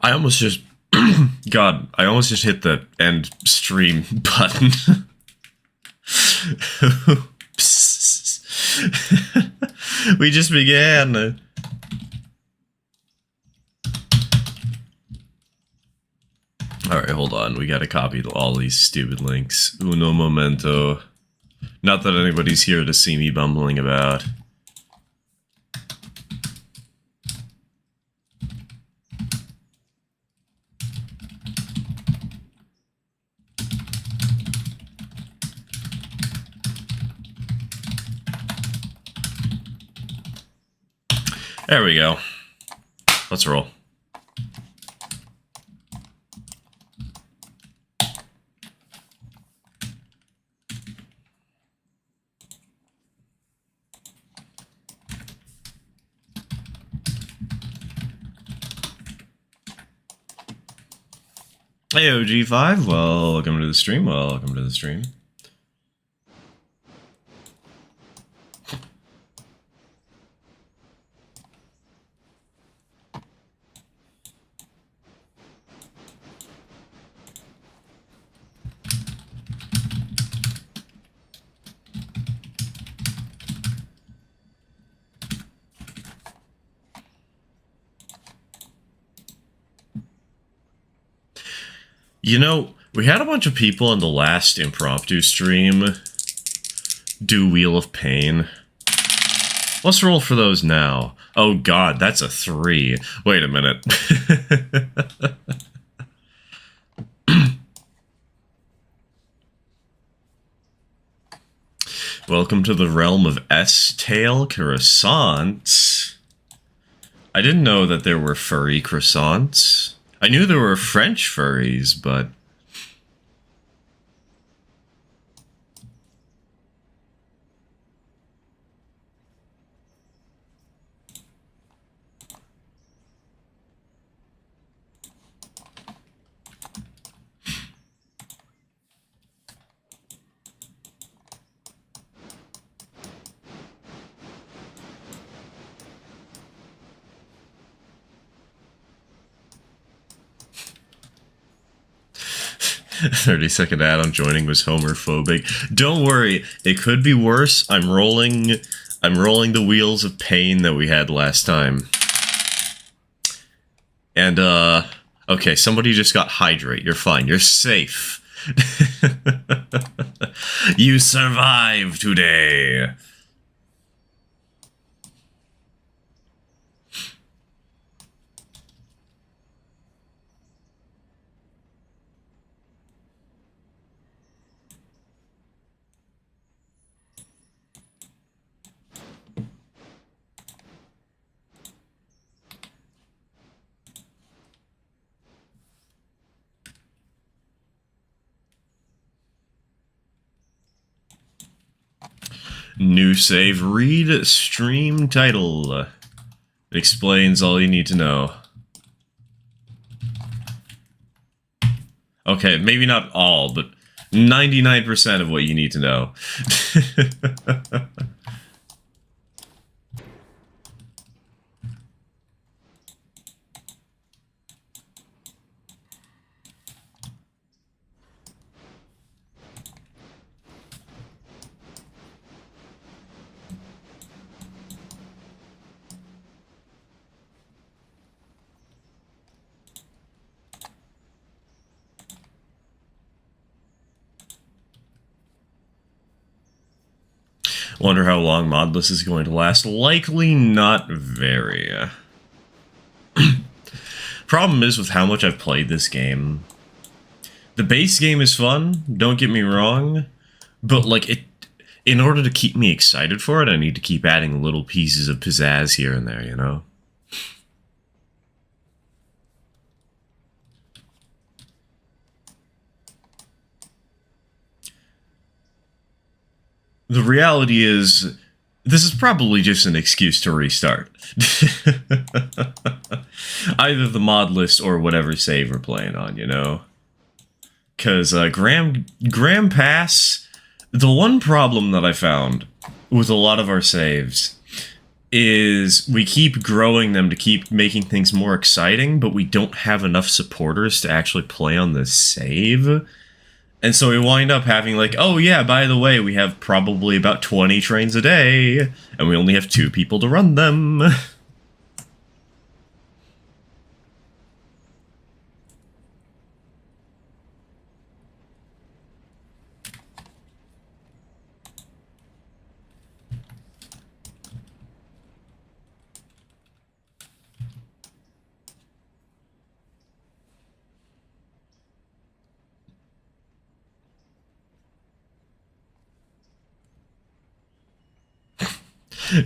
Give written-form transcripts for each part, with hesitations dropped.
I almost just... God, I almost just hit the end stream button. We just began. Alright, hold on. We gotta copy all these stupid links. Uno momento. Not that anybody's here to see me bumbling about. There we go. Let's roll. Hey OG5, welcome to the stream, welcome to the stream. You know, we had a bunch of people in the last impromptu stream do Wheel of Pain. Let's roll for those now. Oh god, that's a 3. Wait a minute. Welcome to the realm of S-Tail croissants. I didn't know that there were furry croissants. I knew there were French furries, but... "30-second ad on joining was homophobic." Don't worry, it could be worse. I'm rolling the Wheels of Pain that we had last time. And okay, somebody just got hydrate. You're fine. You're safe. You survived today. New save. Read stream title. It explains all you need to know. Okay, maybe not all, but 99% of what you need to know. Wonder how long modless is going to last. Likely not very. Problem is with how much I've played this game. The base game is fun, don't get me wrong, but like in order to keep me excited for it, I need to keep adding little pieces of pizzazz here and there, you know? The reality is, this is probably just an excuse to restart. Either the mod list or whatever save we're playing on, you know? Because Graham Pass, the one problem that I found with a lot of our saves is we keep growing them to keep making things more exciting, but we don't have enough supporters to actually play on the save. And so we wind up having like, oh yeah, by the way, we have probably about 20 trains a day, and we only have 2 people to run them.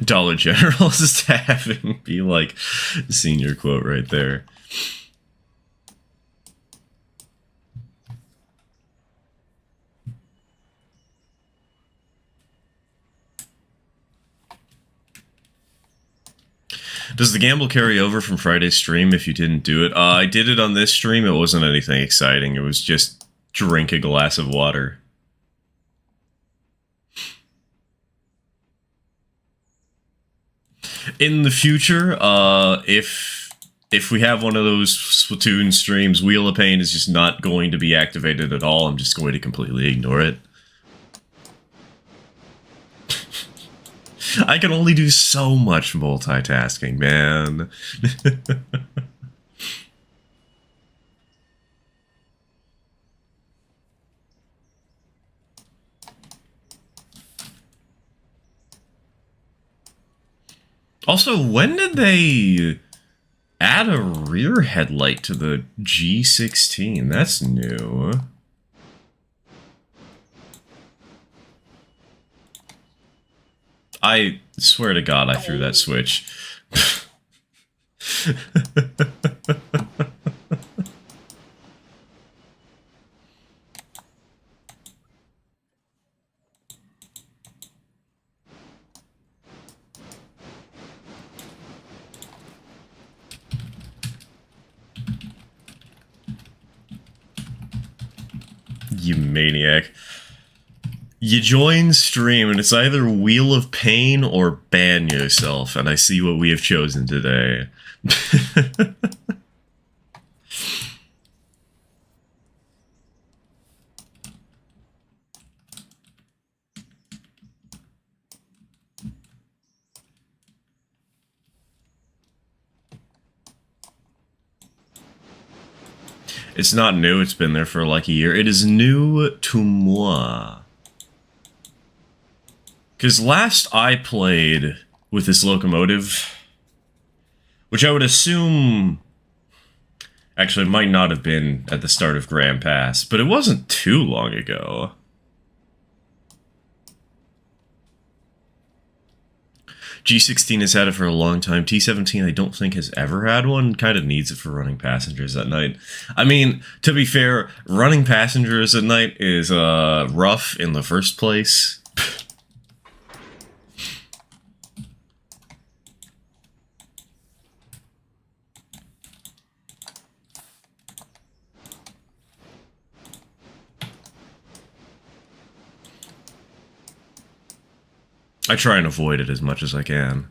Dollar General staffing be like senior quote right there. Does the gamble carry over from Friday's stream if you didn't do it? I did it on this stream. It wasn't anything exciting. It was just drink a glass of water. In the future, if we have one of those Splatoon streams, Wheel of Pain is just not going to be activated at all. I'm just going to completely ignore it. I can only do so much multitasking, man. Also, when did they add a rear headlight to the G16? That's new. I swear to God I threw that switch. You maniac. You join stream and it's either Wheel of Pain or ban yourself, and I see what we have chosen today. It's not new, it's been there for like a year. It is new to moi. Because last I played with this locomotive, which I would assume, actually it might not have been at the start of Grand Pass, but it wasn't too long ago. G16 has had it for a long time. T17 I don't think has ever had one. Kind of needs it for running passengers at night. I mean, to be fair, running passengers at night is rough in the first place. I try and avoid it as much as I can.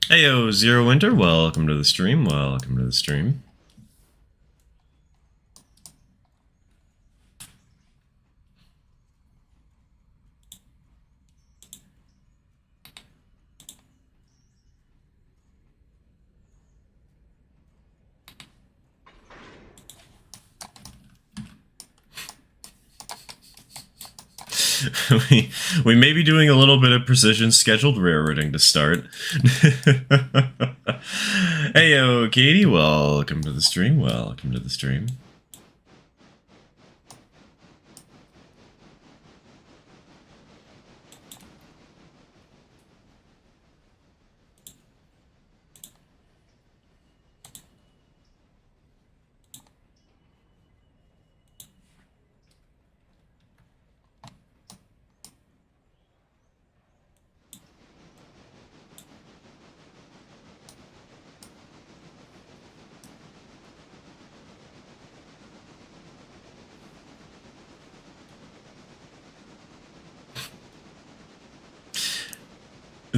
Heyo, Zero Winter, welcome to the stream, welcome to the stream. we may be doing a little bit of precision scheduled railroading to start. Heyo, Katie, welcome to the stream, welcome to the stream.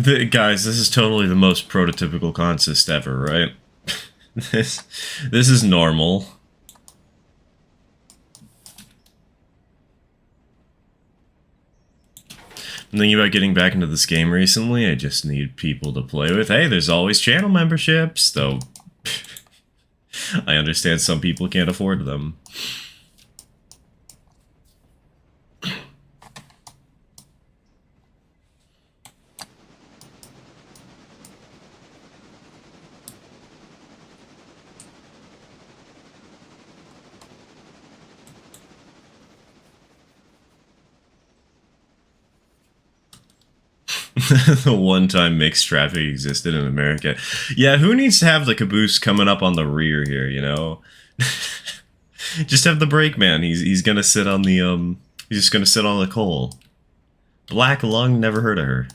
Guys, this is totally the most prototypical consist ever, right? this this is normal. I'm thinking about getting back into this game recently. I just need people to play with. Hey, there's always channel memberships, though. I understand some people can't afford them. The one-time mixed traffic existed in America. Yeah, who needs to have the caboose coming up on the rear here, you know? Just have the brakeman. He's gonna sit on the he's just gonna sit on the coal. Black Lung, never heard of her.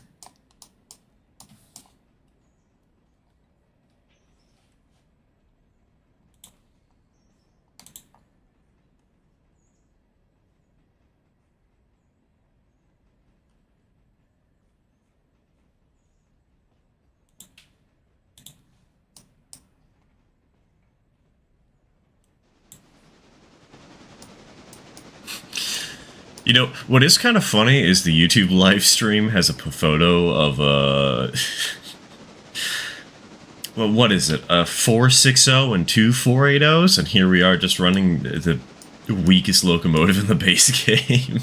You know, what is kind of funny is the YouTube live stream has a photo of well, what is it? A 460 and two 480s, and here we are just running the weakest locomotive in the base game.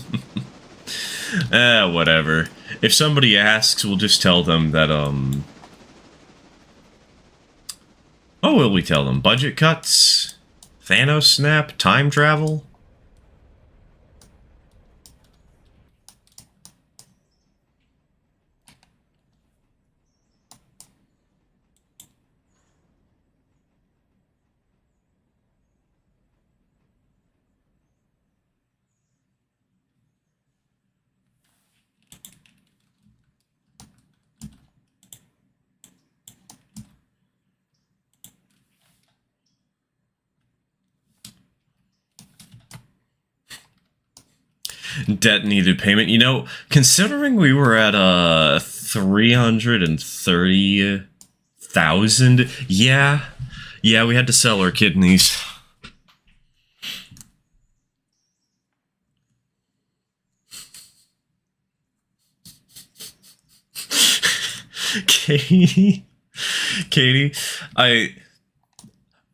Whatever. If somebody asks, we'll just tell them that, what will we tell them? Budget cuts? Thanos snap? Time travel? Debt needed payment. You know, considering we were at 330,000, yeah, we had to sell our kidneys. Katie,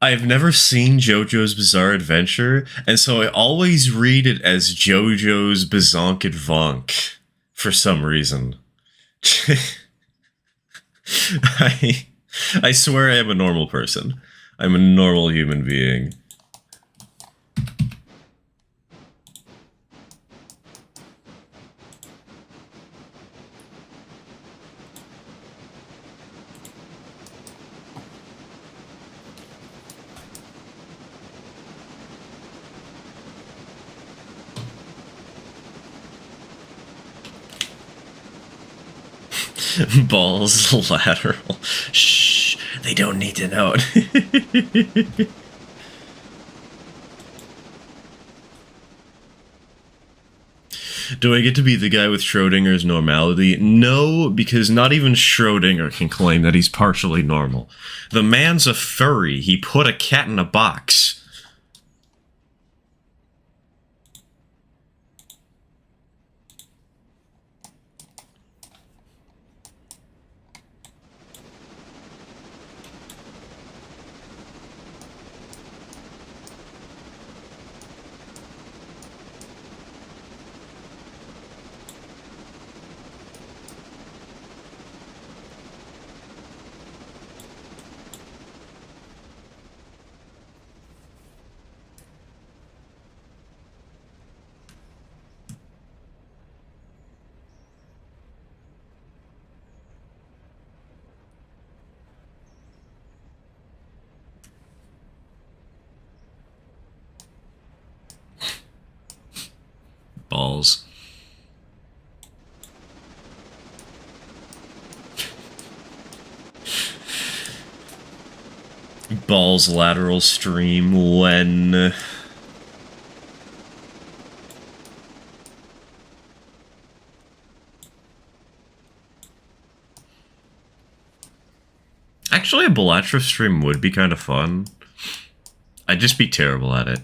I've never seen JoJo's Bizarre Adventure, and so I always read it as JoJo's Bazonkadvonk for some reason. I swear I am a normal person. I'm a normal human being. Balls lateral. Shh, they don't need to know it. Do I get to be the guy with Schrodinger's normality? No, because not even Schrodinger can claim that he's partially normal. The man's a furry. He put a cat in a box. Balls. Balls lateral stream when... Actually, a Bellatrix stream would be kind of fun. I'd just be terrible at it.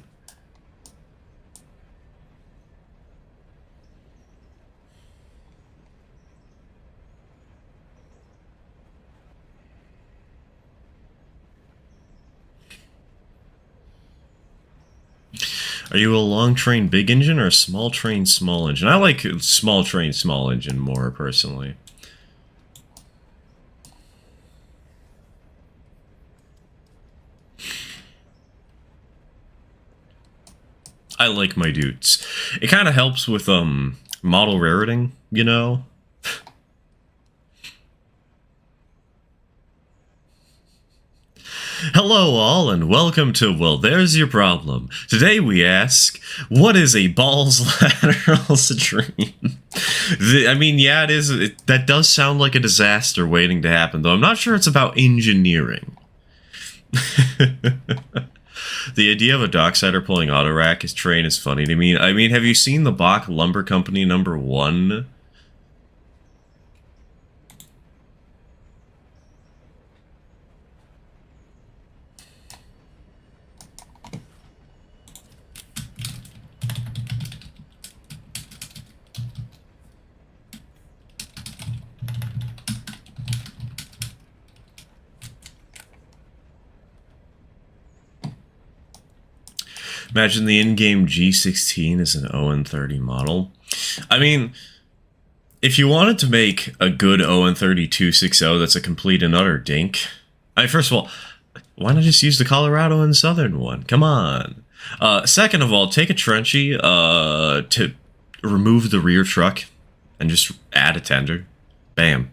Are you a long train big engine or a small train small engine? I like small train small engine more, personally. I like my dudes. It kind of helps with model rariting, you know? Hello all and welcome to Well There's Your Problem. Today we ask, what is a balls lateral stream? I mean, yeah, that does sound like a disaster waiting to happen, though I'm not sure it's about engineering. The idea of a docksider pulling auto rack as train is funny to me. I mean, have you seen the Bach Lumber Company #1? Imagine the in-game G16 is an ON30 model. I mean, if you wanted to make a good ON30 260 that's a complete and utter dink, first of all, why not just use the Colorado and Southern one? Come on. Second of all, take a Trenchy to remove the rear truck and just add a tender. Bam.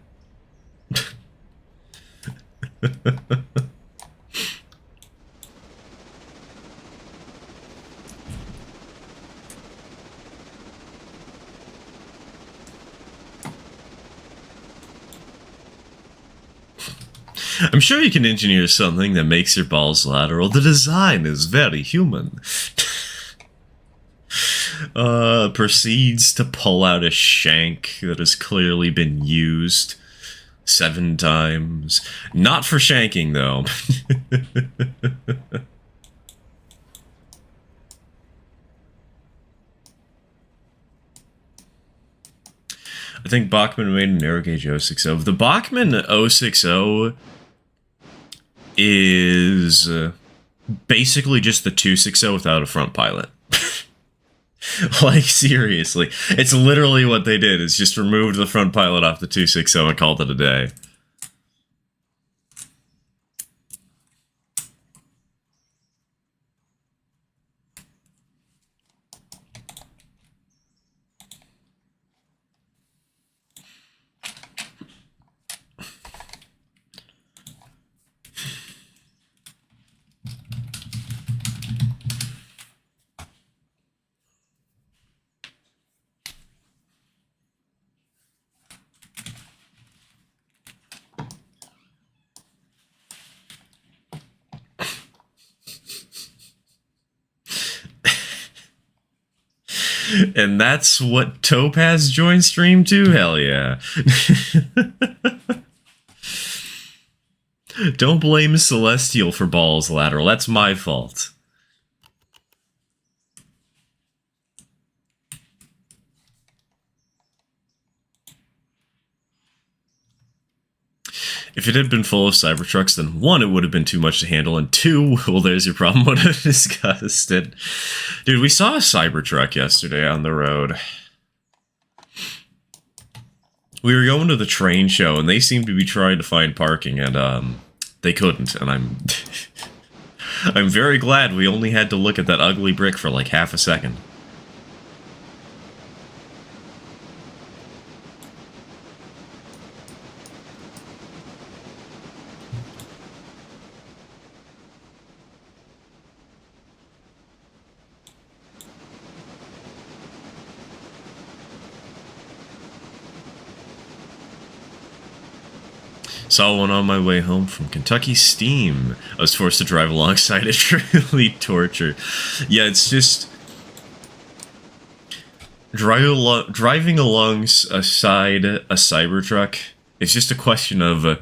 I'm sure you can engineer something that makes your balls lateral. The design is very human. Proceeds to pull out a shank that has clearly been used 7 times. Not for shanking, though. I think Bachmann made an narrow gauge 060. The Bachmann 060 is basically just the 260 without a front pilot. Like, seriously. It's literally what they did, is just removed the front pilot off the 260 and called it a day. And that's what Topaz joined stream too? Hell yeah. Don't blame Celestial for balls lateral. That's my fault. If it had been full of Cybertrucks, then 1, it would have been too much to handle, and 2, well, there's your problem, would have disgusted. Dude, we saw a Cybertruck yesterday on the road. We were going to the train show, and they seemed to be trying to find parking, and, they couldn't, and I'm very glad we only had to look at that ugly brick for like half a second. Saw one on my way home from Kentucky Steam. I was forced to drive alongside it. Truly torture. Yeah, it's just driving alongside a Cybertruck. It's just a question of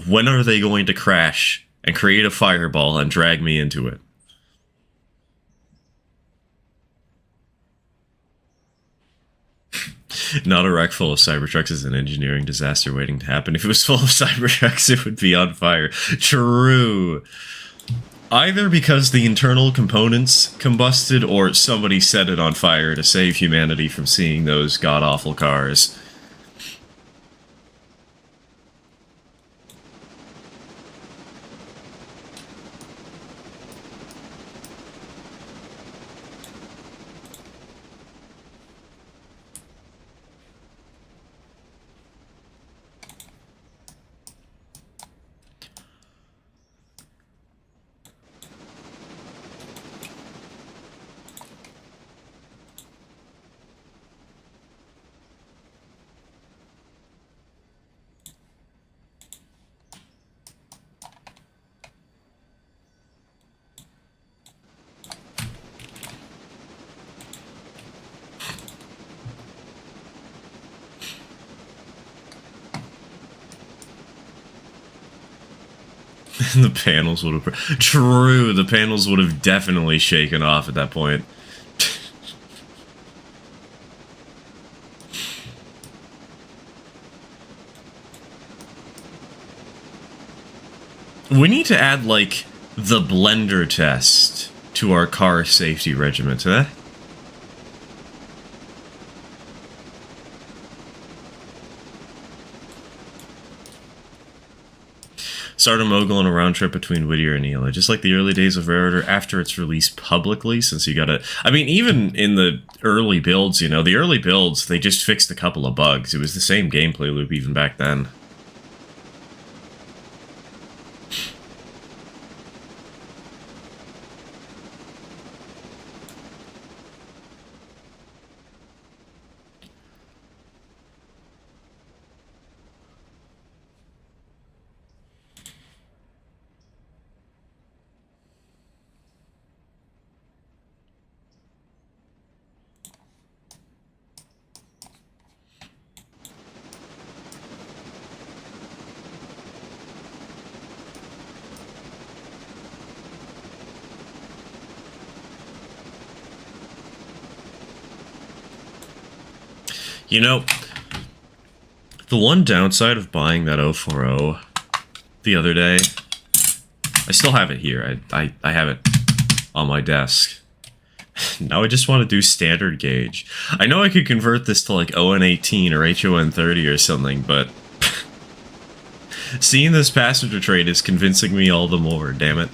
When are they going to crash and create a fireball and drag me into it? Not a wreck full of Cybertrucks is an engineering disaster waiting to happen. If it was full of Cybertrucks, it would be on fire. True. Either because the internal components combusted or somebody set it on fire to save humanity from seeing those god-awful cars. The panels would have... True, the panels would have definitely shaken off at that point. We need to add, like, the blender test to our car safety regiment, huh? Start a mogul on a round trip between Whittier and Ela, just like the early days of Rare Order after it's released publicly, since you gotta... I mean, even in the early builds, you know, the early builds, they just fixed a couple of bugs. It was the same gameplay loop even back then. You know, the one downside of buying that 040 the other day, I still have it here. I have it on my desk. Now I just want to do standard gauge. I know I could convert this to like ON18 or HON30 or something, but seeing this passenger trait is convincing me all the more, damn it.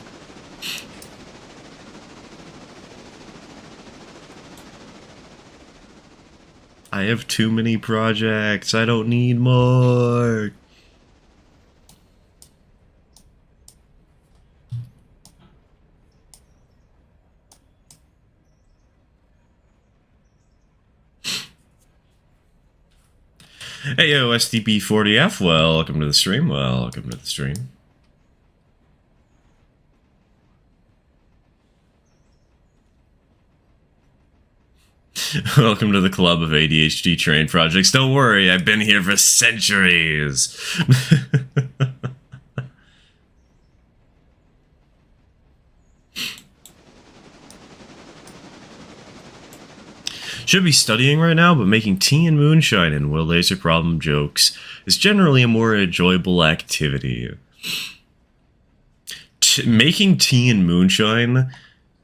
I have too many projects. I don't need more. Hey yo, STP40F, welcome to the stream. Welcome to the stream. Welcome to the club of ADHD train projects. Don't worry, I've been here for centuries. Should be studying right now, but making tea and moonshine and Will Laser Problem jokes is generally a more enjoyable activity. Making tea and moonshine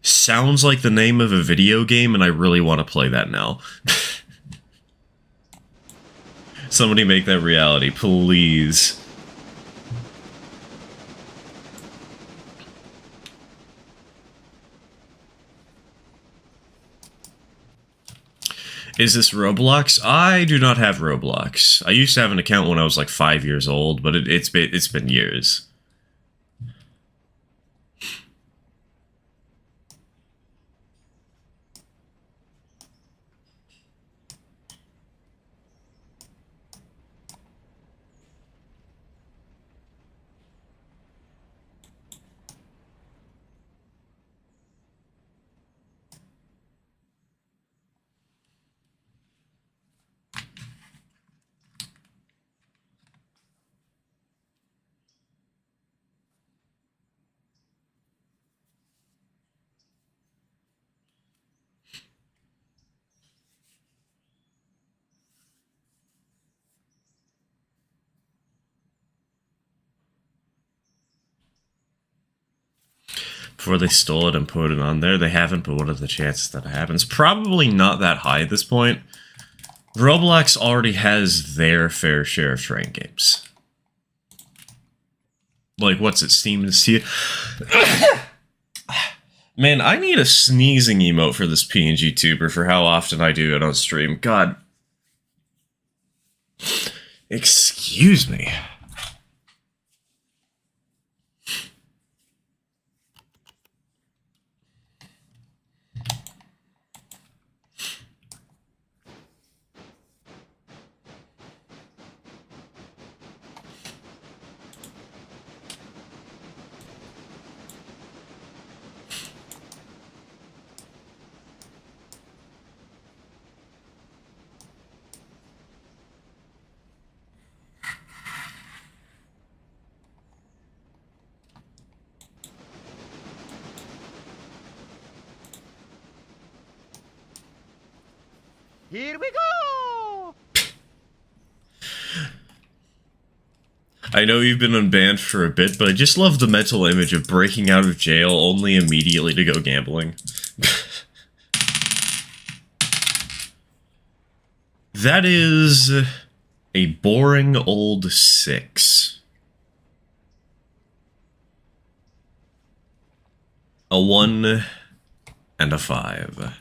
sounds like the name of a video game, and I really want to play that now. Somebody make that reality, please. Is this Roblox? I do not have Roblox. I used to have an account when I was like 5 years old, but it's been years. before they stole it and put it on there. They haven't, but what are the chances that it happens? Probably not that high at this point. Roblox already has their fair share of train games. Like, what's it, Steam to see? Man, I need a sneezing emote for this PNG tuber for how often I do it on stream. God. Excuse me. Here we go! I know you've been unbanned for a bit, but I just love the mental image of breaking out of jail only immediately to go gambling. That is a boring old 6. A 1 and a 5.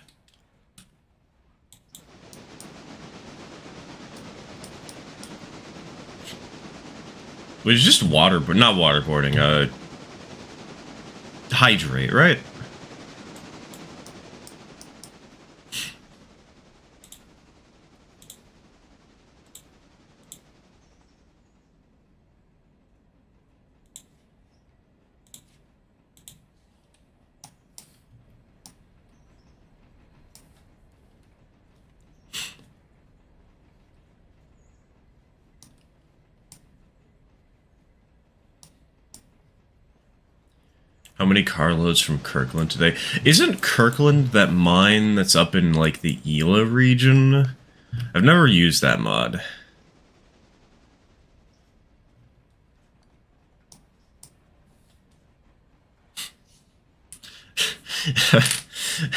Which is just not waterboarding, hydrate, right? How many carloads from Kirkland today? Isn't Kirkland that mine that's up in, like, the Ela region? I've never used that mod.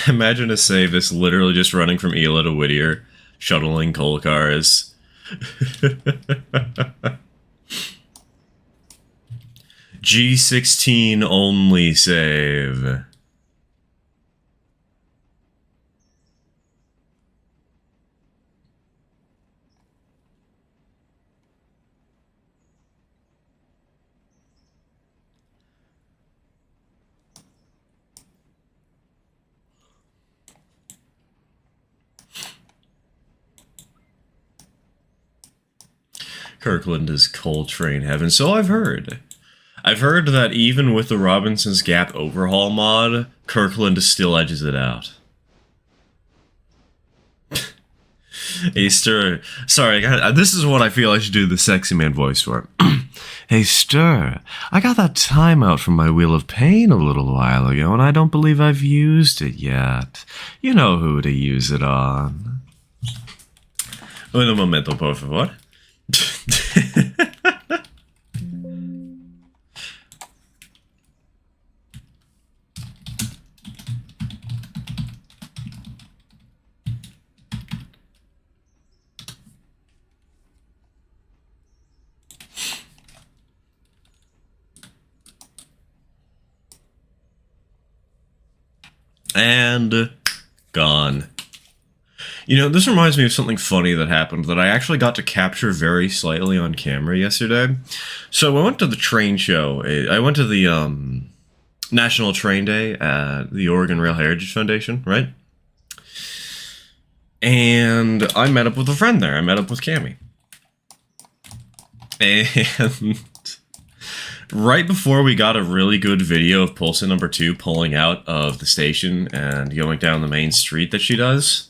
Imagine a save that's literally just running from Ela to Whittier, shuttling coal cars. G16 only save. Kirkland is coal train heaven, so I've heard. I've heard that even with the Robinson's Gap overhaul mod, Kirkland still edges it out. Hey, Stir. Sorry, this is what I feel I should do the sexy man voice for. Hey, Stir. I got that timeout from my Wheel of Pain a little while ago, and I don't believe I've used it yet. You know who to use it on. Un momento, por favor. And gone. You know, this reminds me of something funny that happened that I actually got to capture very slightly on camera yesterday. So I went to the train show. I went to the National Train Day at the Oregon Rail Heritage Foundation, right? And I met up with a friend there. I met up with Cammie. And right before we got a really good video of Pulsa number 2 pulling out of the station and going down the main street that she does,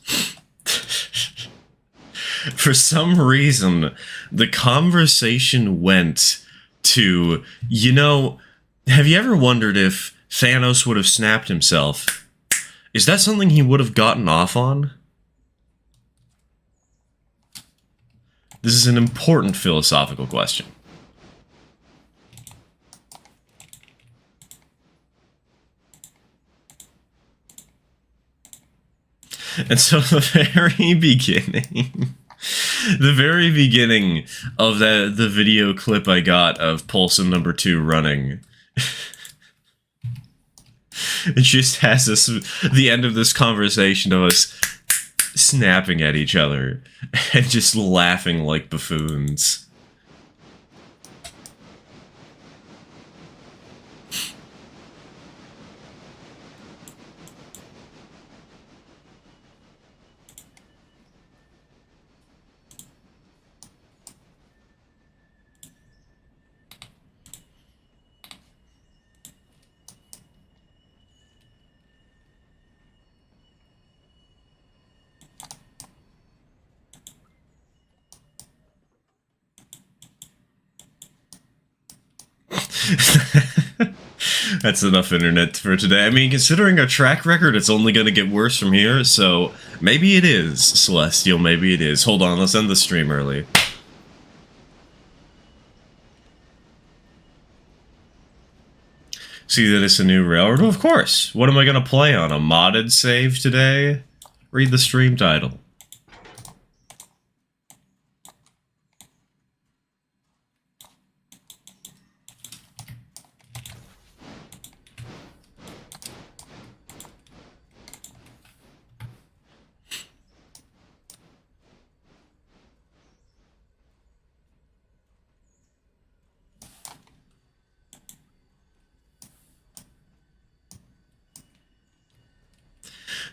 for some reason, the conversation went to, you know, have you ever wondered if Thanos would have snapped himself? Is that something he would have gotten off on? This is an important philosophical question. And so the very beginning, the very beginning of the video clip I got of Pulsum number 2 running, it just has this, the end of this conversation of us snapping at each other and just laughing like buffoons. That's enough internet for today. I mean, considering our track record, it's only going to get worse from here, so maybe it is, Celestial, maybe it is. Hold on, let's end the stream early. See that it's a new railroad? Of course. What am I going to play on? A modded save today? Read the stream title.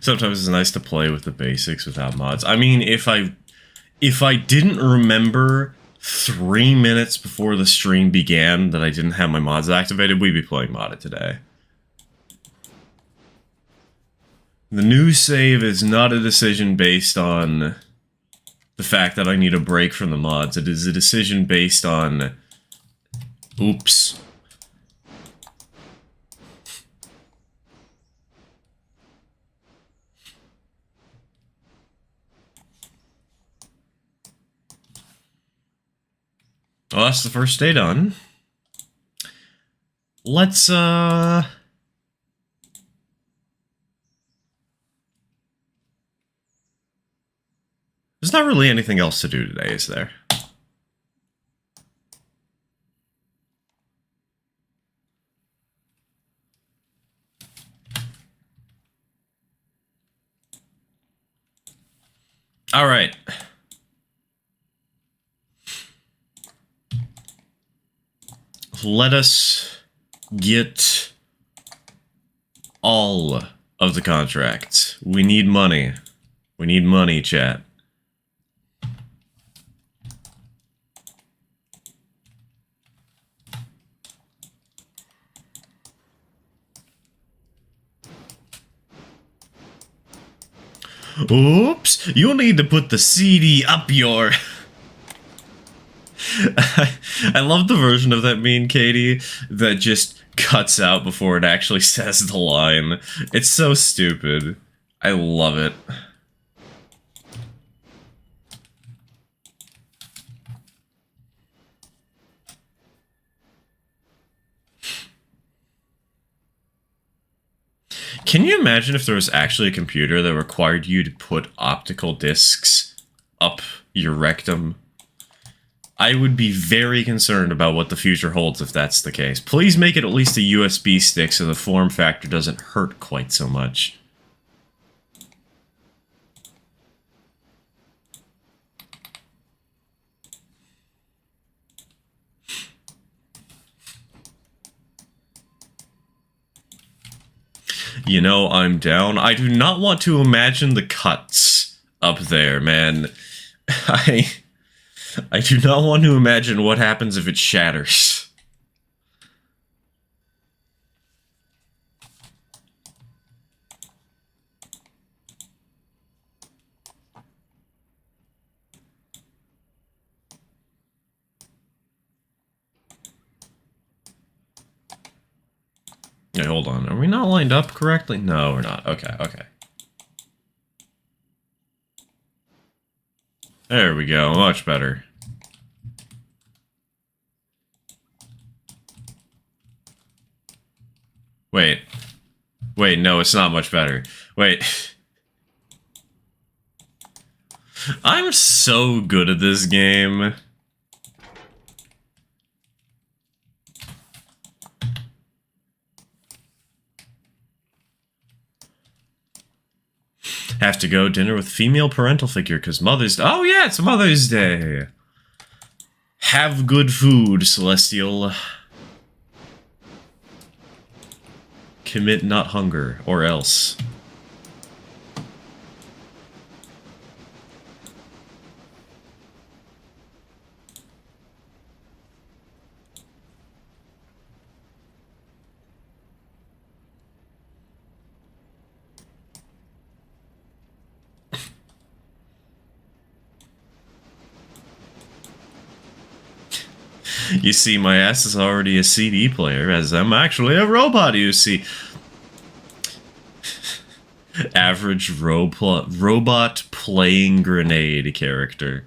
Sometimes it's nice to play with the basics without mods. I mean, if I didn't remember 3 minutes before the stream began that I didn't have my mods activated, we'd be playing modded today. The new save is not a decision based on the fact that I need a break from the mods. It is a decision based on... Oops. Well, that's the first day done. Let's, There's not really anything else to do today, is there? Alright. Let us get all of the contracts. We need money. We need money, chat. Oops! You need to put the CD up your... I love the version of that meme, Katie, that just cuts out before it actually says the line. It's so stupid. I love it. Can you imagine if there was actually a computer that required you to put optical discs up your rectum? I would be very concerned about what the future holds if that's the case. Please make it at least a USB stick so the form factor doesn't hurt quite so much. You know, I'm down. I do not want to imagine the cuts up there, man. I do not want to imagine what happens if it shatters. Hey, hold on. Are we not lined up correctly? No, we're not. Okay, okay. There we go. Much better. Wait. Wait, no, it's not much better. Wait. I'm so good at this game. Have to go dinner with female parental figure because Mother's... Oh yeah, it's Mother's Day. Have good food, Celestial. Commit not hunger, or else. You see, my ass is already a CD player, as I'm actually a robot, you see. Average robot playing grenade character.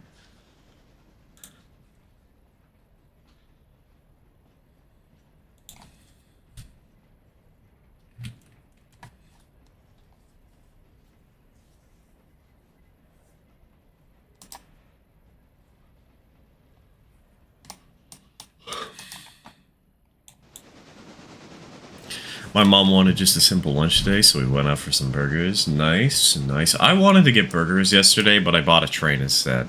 My mom wanted just a simple lunch today, so we went out for some burgers. Nice, nice. I wanted to get burgers yesterday, but I bought a train instead.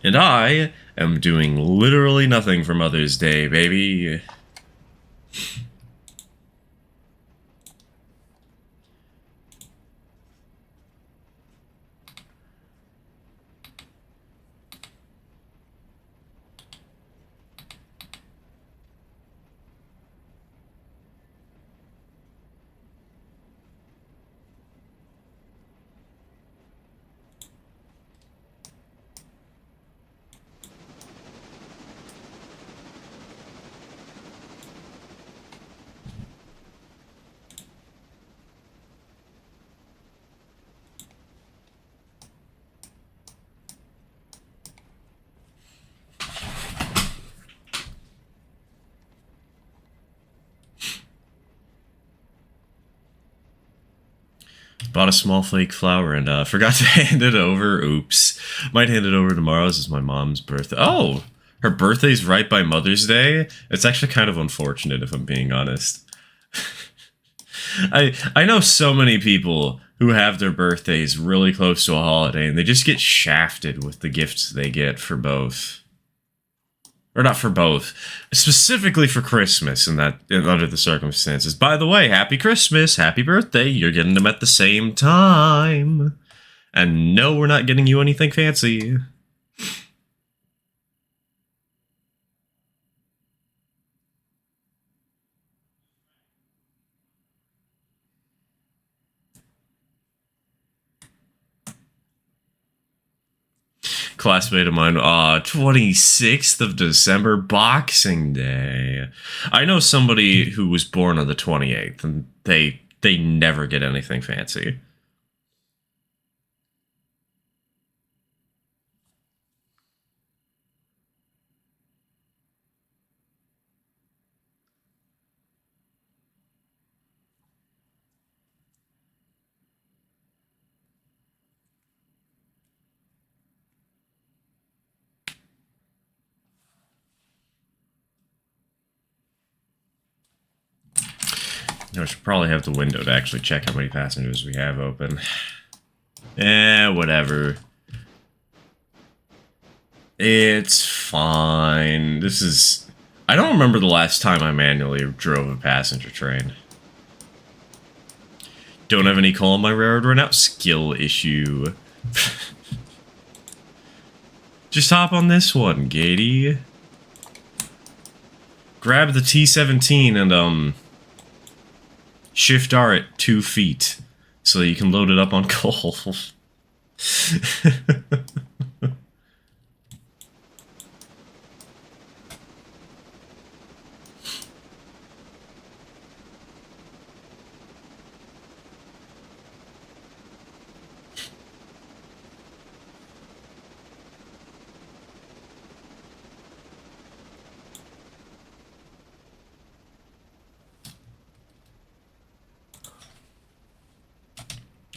And I am doing literally nothing for Mother's Day, baby. Bought a small flake flour and forgot to hand it over. Oops. Might hand it over tomorrow. This is my mom's birthday. Oh! Her birthday's right by Mother's Day? It's actually kind of unfortunate, if I'm being honest. I know so many people who have their birthdays really close to a holiday, and they just get shafted with the gifts they get for both. Or not for both. Specifically for Christmas under the circumstances. By the way, happy Christmas, happy birthday. You're getting them at the same time. And no, we're not getting you anything fancy. Classmate of mine, 26th of December, Boxing Day. I know somebody who was born on the 28th, and they never get anything fancy. I should probably have the window to actually check how many passengers we have open. Whatever. It's fine. This is... I don't remember the last time I manually drove a passenger train. Don't have any coal on my railroad right now? Skill issue. Just hop on this one, Gatey. Grab the T-17 and, Shift R at 2 feet so that you can load it up on coal.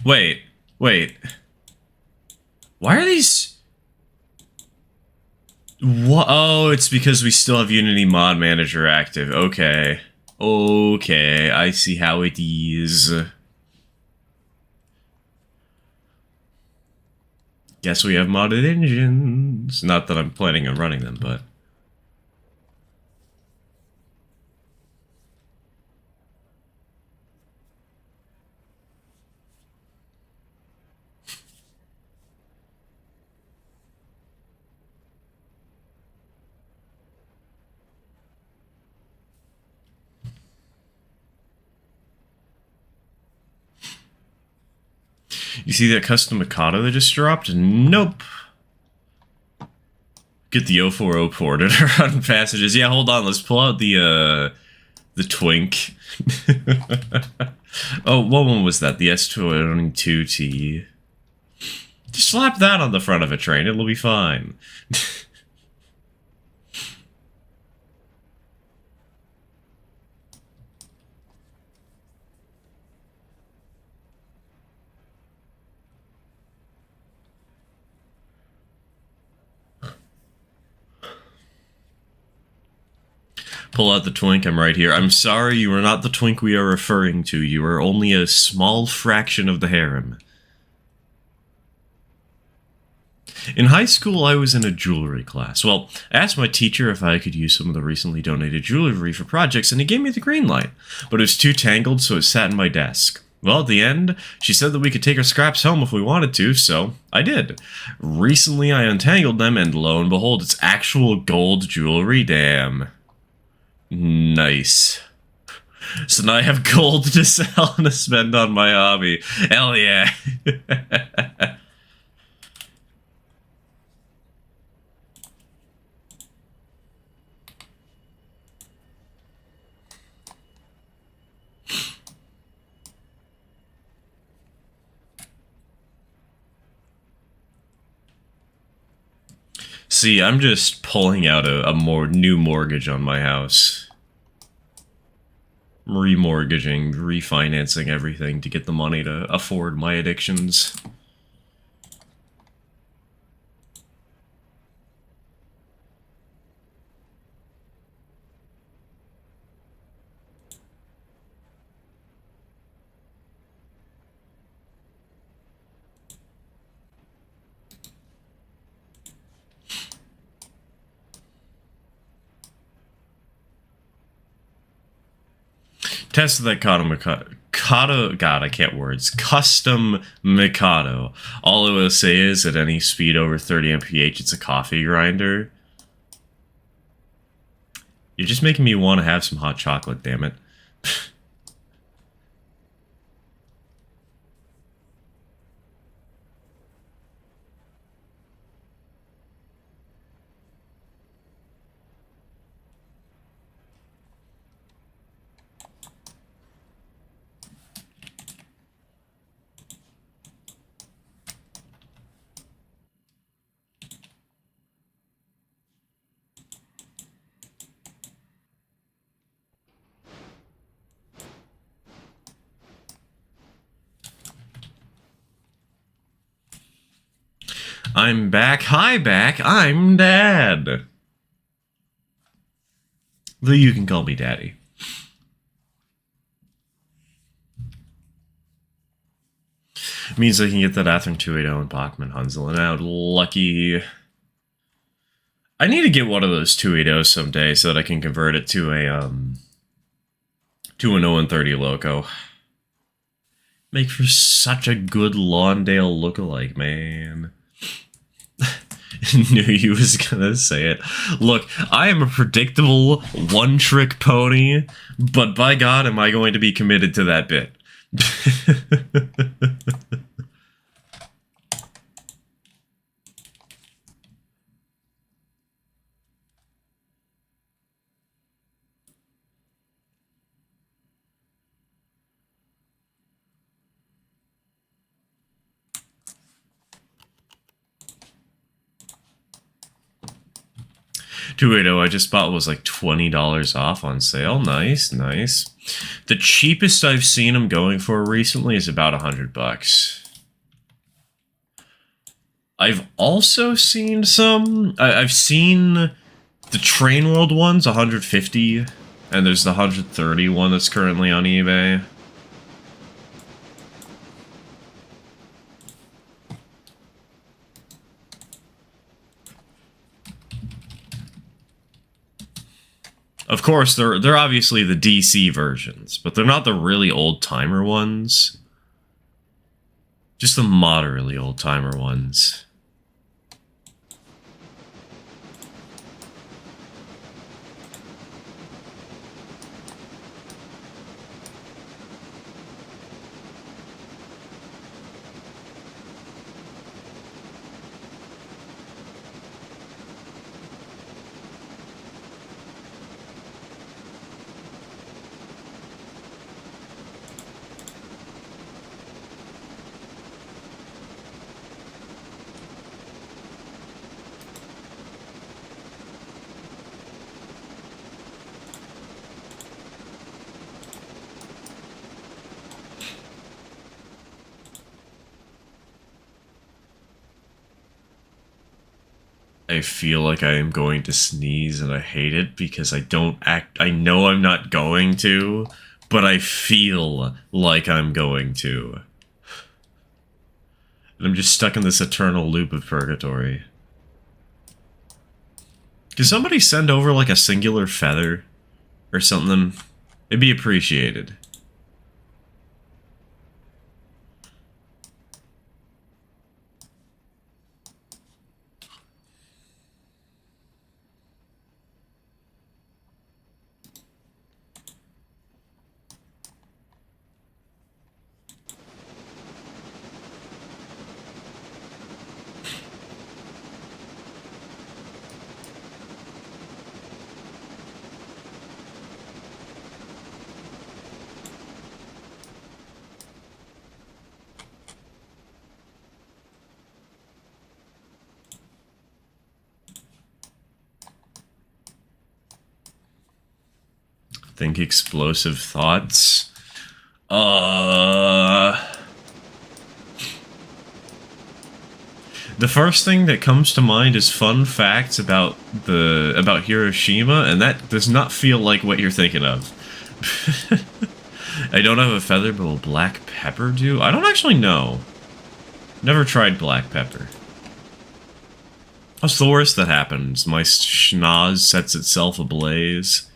Wait, wait. Why are these... What? Oh, it's because we still have Unity Mod Manager active. Okay. Okay, I see how it is. Guess we have modded engines. Not that I'm planning on running them, but... You see that custom Mikado that just dropped? Nope. Get the 040 ported around passages. Yeah, hold on. Let's pull out the Twink. Oh, what one was that? The S22T. Just slap that on the front of a train. It'll be fine. Pull out the Twink, I'm right here. I'm sorry, you are not the Twink we are referring to. You are only a small fraction of the harem. In high school, I was in a jewelry class. Well, I asked my teacher if I could use some of the recently donated jewelry for projects, and he gave me the green light. But it was too tangled, so it sat in my desk. Well, at the end, she said that we could take our scraps home if we wanted to, so I did. Recently, I untangled them, and lo and behold, it's actual gold jewelry. Damn. Nice. So now I have gold to sell and to spend on my hobby. Hell yeah. See, I'm just pulling out a more new mortgage on my house. Remortgaging, refinancing everything to get the money to afford my addictions. Tested that God, I can't words. Custom Mikado. All I will say is, at any speed over 30 mph, it's a coffee grinder. You're just making me want to have some hot chocolate, damn it. I'm back. Hi, back. I'm Dad. Though you can call me Daddy. Means I can get that Athearn 280 and Bachman Hunzelin out. Lucky. I need to get one of those 280s someday so that I can convert it to an 030 Loco. Make for such a good Lawndale lookalike, man. Knew you was gonna say it. Look, I am a predictable one-trick pony, but by God, am I going to be committed to that bit. $280 I just bought was like $20 off on sale. Nice, nice. The cheapest I've seen them going for recently is about $100. I've also seen some. I've seen the Train World ones, 150, and there's the 130 one that's currently on eBay. Of course, they're obviously the DC versions, but they're not the really old-timer ones. Just the moderately old-timer ones. I feel like I am going to sneeze and I hate it because I don't act. I know I'm not going to, but I feel like I'm going to. And I'm just stuck in this eternal loop of purgatory. Can somebody send over like a singular feather or something? It'd be appreciated. Think explosive thoughts. The first thing that comes to mind is fun facts about Hiroshima, and that does not feel like what you're thinking of. I don't have a feather, but will black pepper do? I don't actually know. Never tried black pepper. What's the worst that happens? My schnoz sets itself ablaze.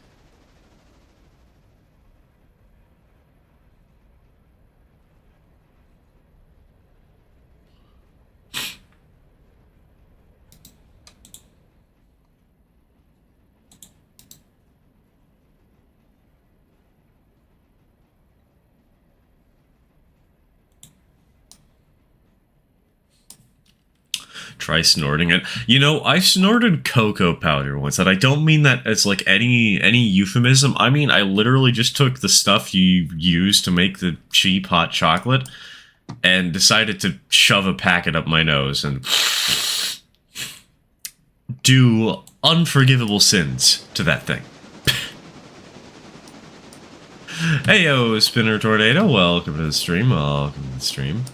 Try snorting it. You know, I snorted cocoa powder once, and I don't mean that as like any euphemism. I mean, I literally just took the stuff you use to make the cheap hot chocolate and decided to shove a packet up my nose and do unforgivable sins to that thing. Hey yo, Spinner Tornado, welcome to the stream. Welcome to the stream.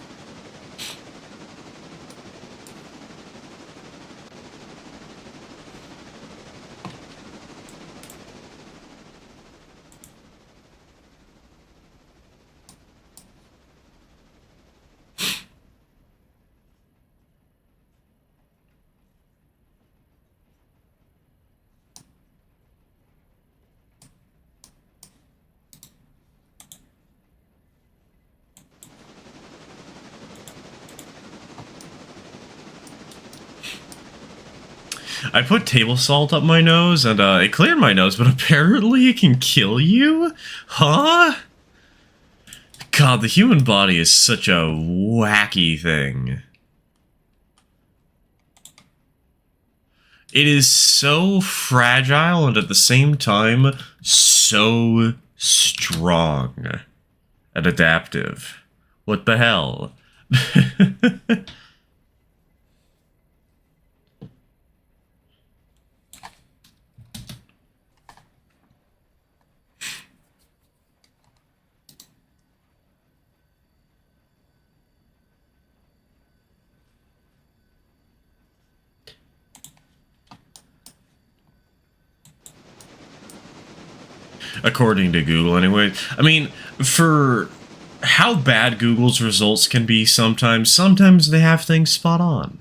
I put table salt up my nose, and it cleared my nose, but apparently it can kill you? Huh? God, the human body is such a wacky thing. It is so fragile, and at the same time, so strong and adaptive. What the hell? According to Google, anyway. I mean, for how bad Google's results can be sometimes they have things spot on.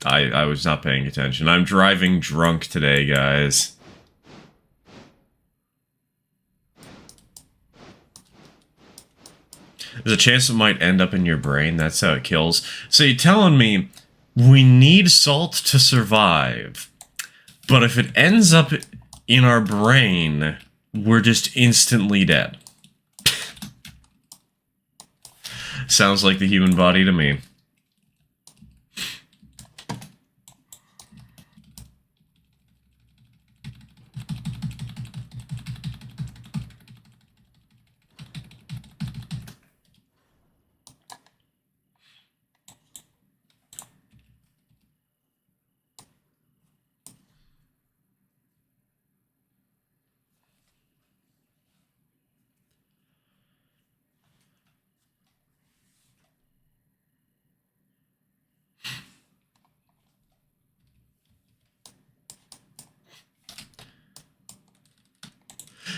I was not paying attention. I'm driving drunk today, guys. There's a chance it might end up in your brain. That's how it kills. So you're telling me we need salt to survive, but if it ends up in our brain, we're just instantly dead. Sounds like the human body to me.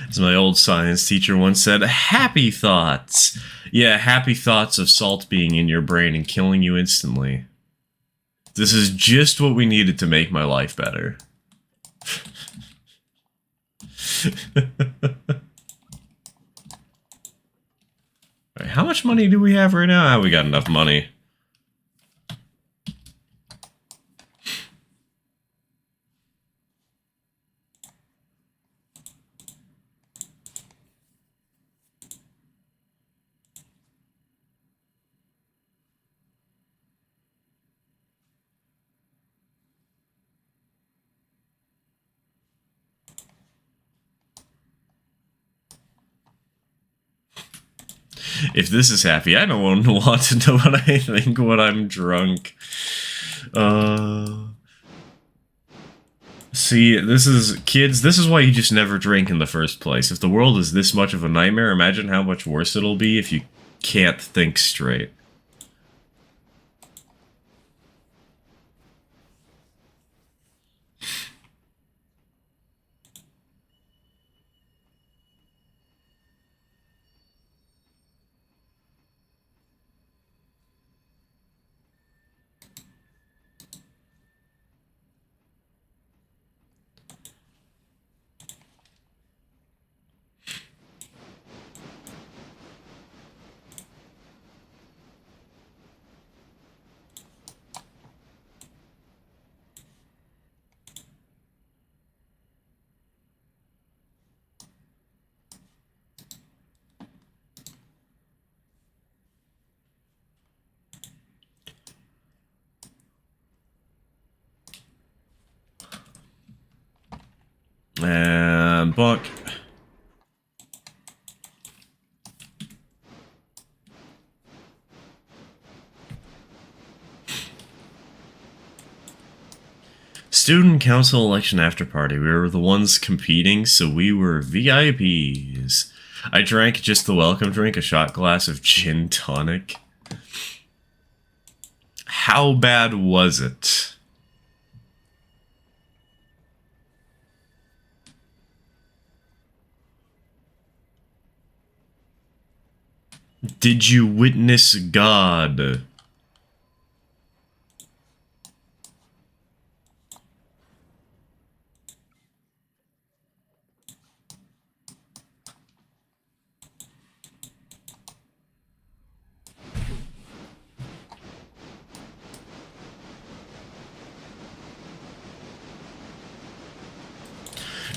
As my old science teacher once said, happy thoughts. Yeah, happy thoughts of salt being in your brain and killing you instantly. This is just what we needed to make my life better. Alright, how much money do we have right now? Ah, we got enough money. If this is happy, I don't want to know what I think when I'm drunk. See, this is, kids, this is why you just never drink in the first place. If the world is this much of a nightmare, imagine how much worse it'll be if you can't think straight. And book. Student council election after party. We were the ones competing, so we were VIPs. I drank just the welcome drink, a shot glass of gin tonic. How bad was it? Did you witness God?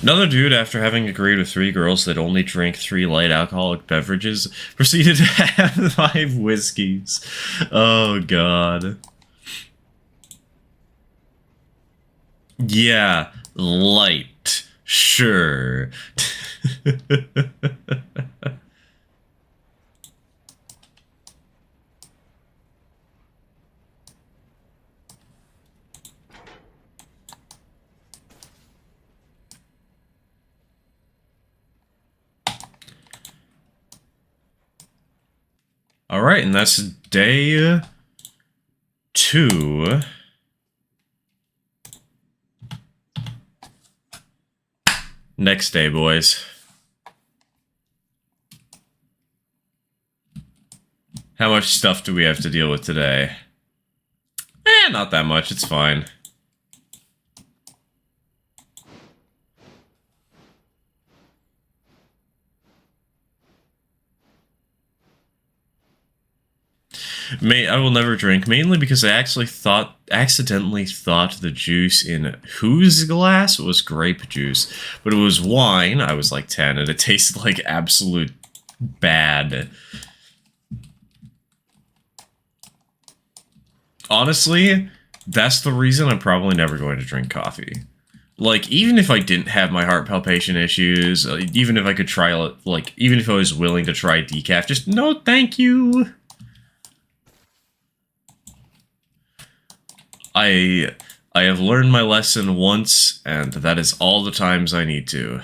Another dude, after having agreed with 3 girls that only drank 3 light alcoholic beverages, proceeded to have 5 whiskeys. Oh, God. Yeah, light. Sure. Alright, and that's day 2. Next day, boys. How much stuff do we have to deal with today? Not that much, it's fine. I will never drink, mainly because I accidentally thought the juice in whose glass was grape juice, but it was wine. I was like 10, and it tasted like absolute bad. Honestly, that's the reason I'm probably never going to drink coffee. Like, even if I didn't have my heart palpitation issues, even if I could try, like, even if I was willing to try decaf, just no thank you. I have learned my lesson once, and that is all the times I need to.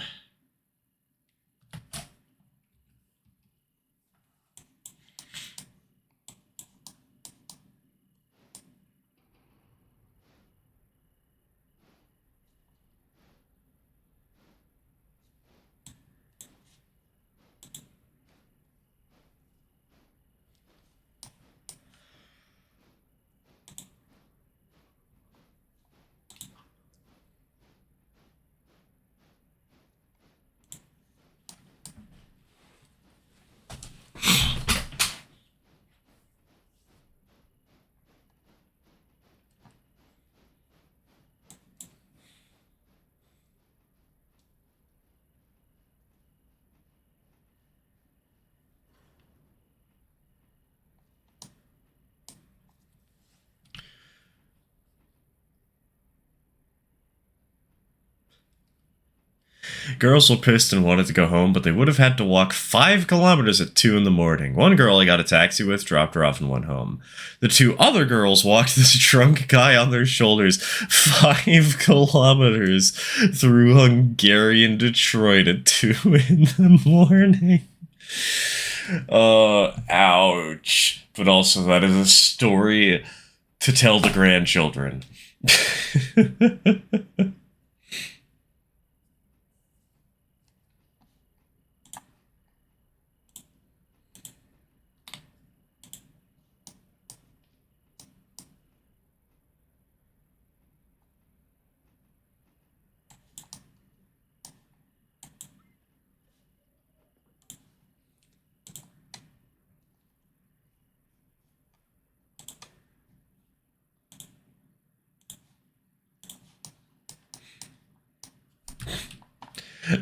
Girls were pissed and wanted to go home, but they would have had to walk 5 kilometers at 2 in the morning. One girl I got a taxi with dropped her off and went home. The 2 other girls walked this drunk guy on their shoulders 5 kilometers through Hungarian Detroit at 2 in the morning. Ouch. But also, that is a story to tell the grandchildren.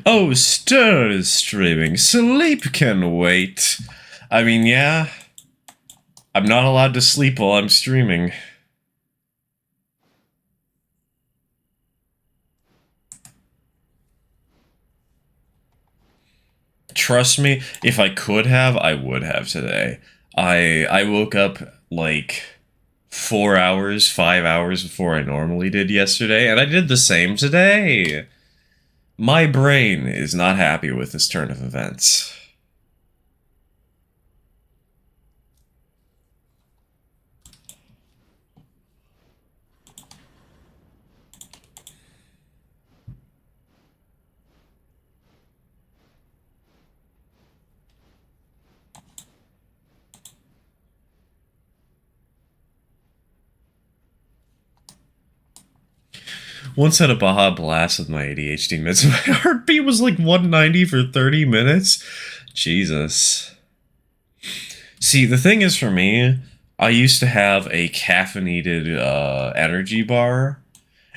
Oh, Stir is streaming. Sleep can wait. I mean, yeah. I'm not allowed to sleep while I'm streaming. Trust me, if I could have, I would have today. I woke up like 4 hours, 5 hours before I normally did yesterday, and I did the same today. My brain is not happy with this turn of events. Once had a Baja Blast with my ADHD meds. My heartbeat was like 190 for 30 minutes. Jesus. See, the thing is for me, I used to have a caffeinated energy bar,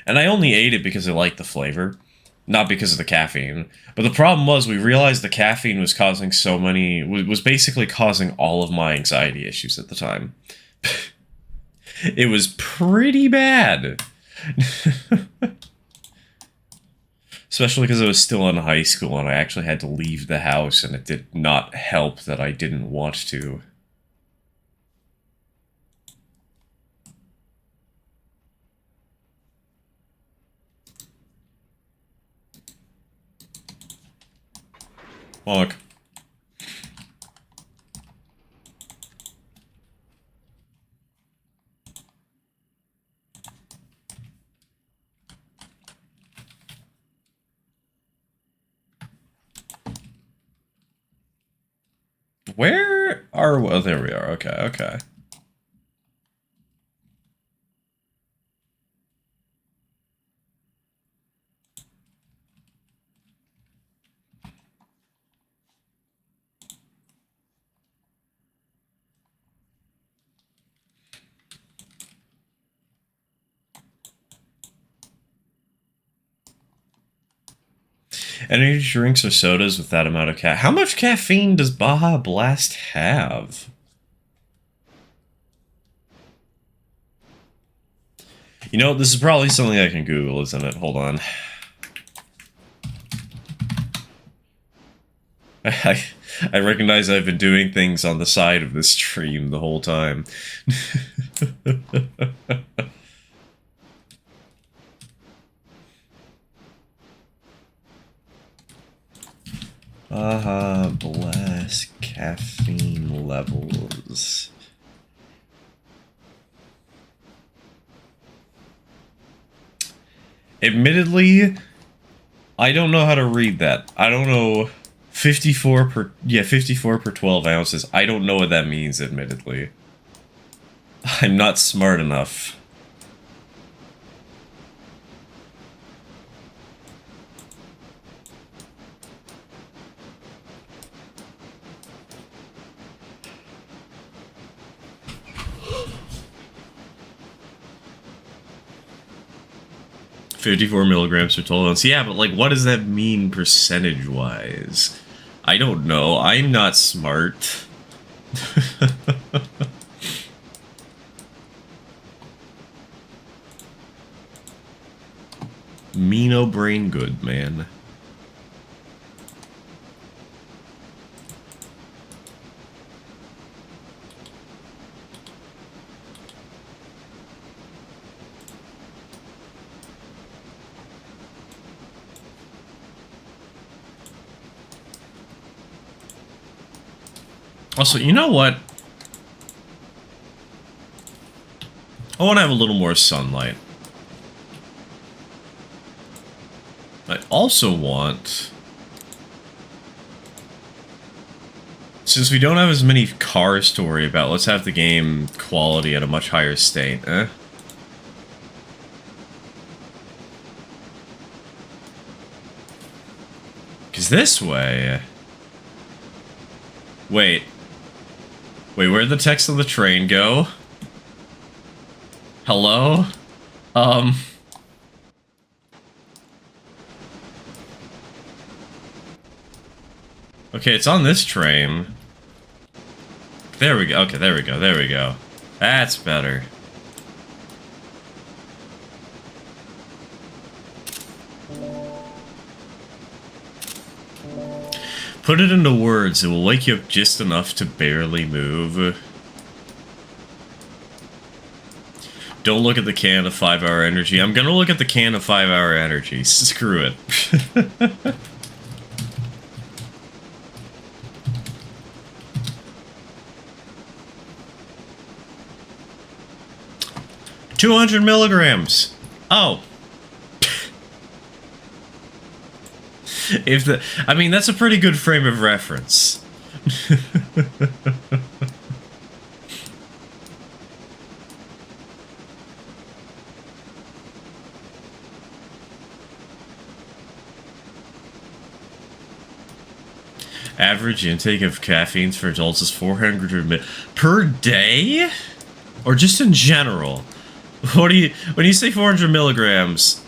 and I only ate it because I liked the flavor, not because of the caffeine. But the problem was we realized the caffeine was causing was basically causing all of my anxiety issues at the time. It was pretty bad. Especially because I was still in high school and I actually had to leave the house, and it did not help that I didn't want to. Look. Where are... Oh, there we are. Okay, okay. Energy drinks or sodas with that amount of How much caffeine does Baja Blast have? You know, this is probably something I can Google, isn't it? Hold on. I recognize I've been doing things on the side of this stream the whole time. Baja Blast caffeine levels. Admittedly, I don't know how to read that. I don't know. 54 per 12 ounces. I don't know what that means, admittedly. I'm not smart enough. $54 milligrams per 12 ounce. Yeah, but like, what does that mean percentage-wise? I don't know. I'm not smart. Me no brain good, man. Also, you know what? I want to have a little more sunlight. I also want... Since we don't have as many cars to worry about, let's have the game quality at a much higher state, eh? Because this way... Wait, where'd the text of the train go? Hello? Okay, it's on this train. There we go. Okay, there we go. There we go. That's better. Put it into words, it will wake you up just enough to barely move. Don't look at the can of 5-hour energy. I'm gonna look at the can of 5-hour energy. Screw it. 200 milligrams. Oh. I mean, that's a pretty good frame of reference. Average intake of caffeine for adults is 400 per day? Or just in general? What do you, when you say 400 milligrams,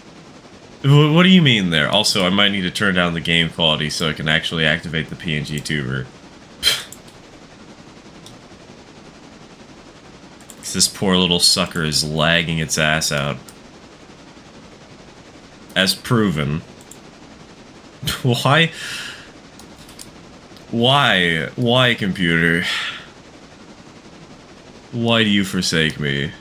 what do you mean there? Also, I might need to turn down the game quality so I can actually activate the PNG tuber. This poor little sucker is lagging its ass out. As proven. Why? Why, computer? Why do you forsake me?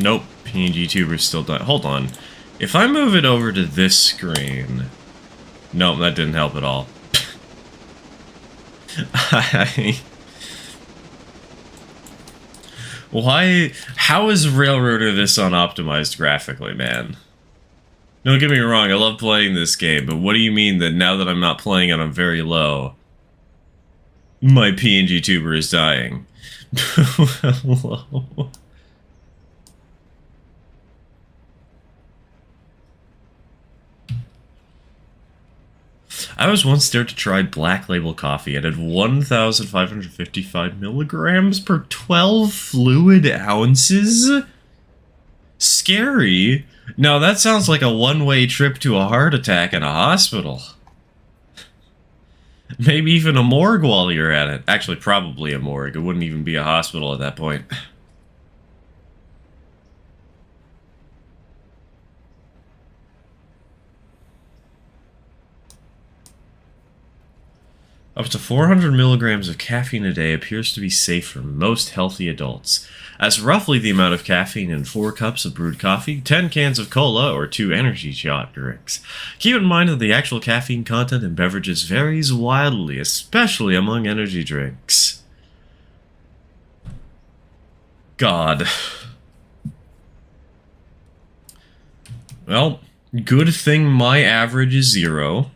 Nope, PNG tuber's still done. Hold on. If I move it over to this screen... Nope, that didn't help at all. Why? How is Railroader this unoptimized graphically, man? Don't get me wrong, I love playing this game, but what do you mean that now that I'm not playing it on very low, my PNG tuber is dying? Hello? I was once dared to try Black Label coffee. It had 1,555 milligrams per 12 fluid ounces? Scary. Now that sounds like a one-way trip to a heart attack in a hospital. Maybe even a morgue while you're at it. Actually, probably a morgue. It wouldn't even be a hospital at that point. Up to 400 milligrams of caffeine a day appears to be safe for most healthy adults. That's roughly the amount of caffeine in 4 cups of brewed coffee, 10 cans of cola, or 2 energy shot drinks. Keep in mind that the actual caffeine content in beverages varies wildly, especially among energy drinks. God. Well, good thing my average is 0.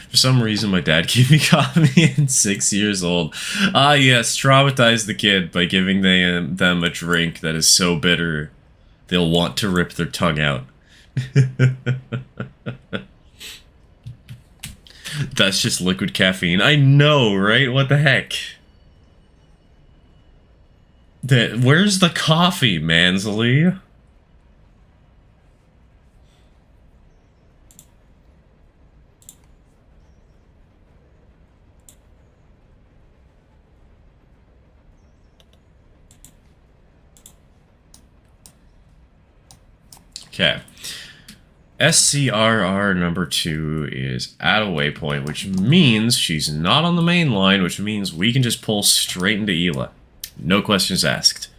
For some reason, my dad gave me coffee at 6 years old. Ah, yes, traumatize the kid by giving them a drink that is so bitter they'll want to rip their tongue out. That's just liquid caffeine. I know, right? What the heck? Where's the coffee, Mansley? Okay. SCRR number 2 is at a waypoint, which means she's not on the main line, which means we can just pull straight into Ela. No questions asked.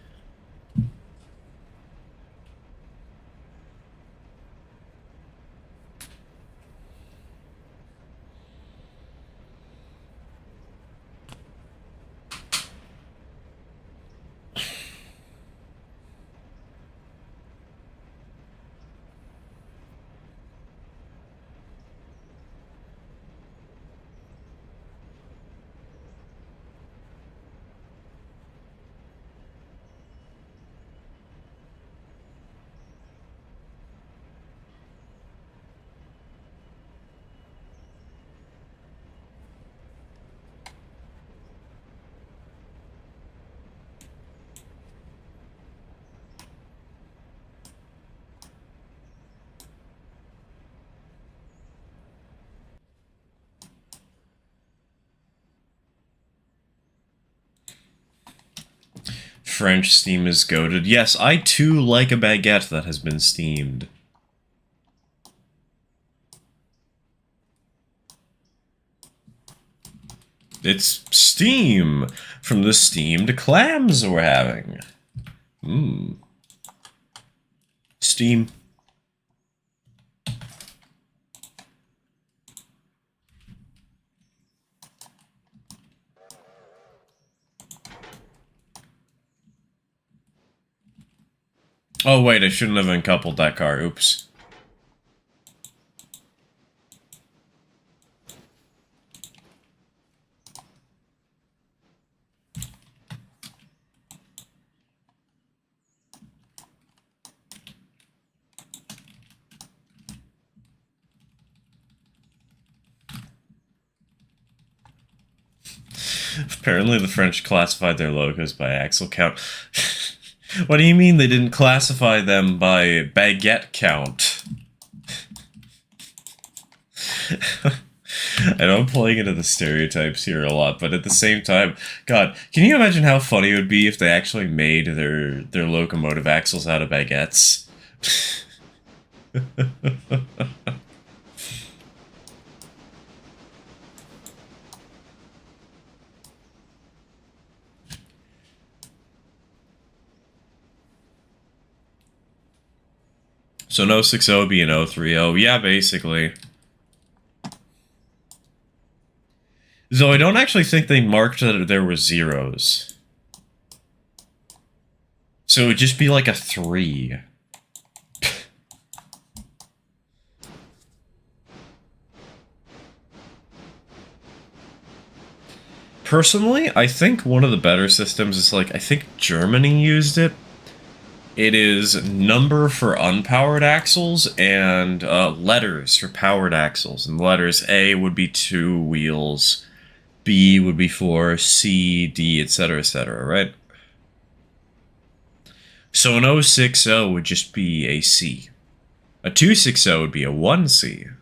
French steam is goated. Yes, I too like a baguette that has been steamed. It's steam from the steamed clams we're having. Mmm. Steam. Oh wait, I shouldn't have uncoupled that car. Oops. Apparently the French classified their logos by axle count. What do you mean they didn't classify them by baguette count? I know I'm playing into the stereotypes here a lot, but at the same time, God, can you imagine how funny it would be if they actually made their locomotive axles out of baguettes? So no 6-0 would be an 0-3-0. Yeah, basically. Though I don't actually think they marked that there were zeros. So it would just be like a 3. Personally, I think one of the better systems is like, I think Germany used it. It is number for unpowered axles and letters for powered axles. And letters A would be 2 wheels, B would be 4, C, D, etc., right? So an 060 would just be a C. A 260 would be a 1C.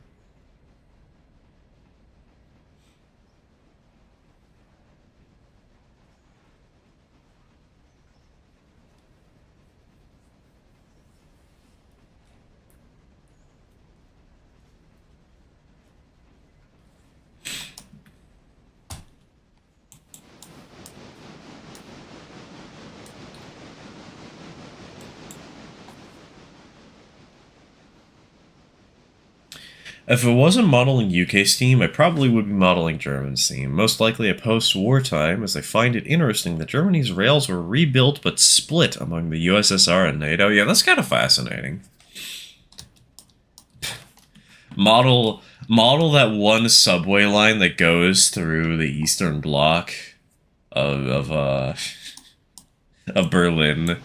If it wasn't modeling UK Steam, I probably would be modeling German Steam, most likely a post-war time, as I find it interesting that Germany's rails were rebuilt but split among the USSR and NATO. Yeah, that's kind of fascinating. Model that one subway line that goes through the Eastern Bloc of of Berlin.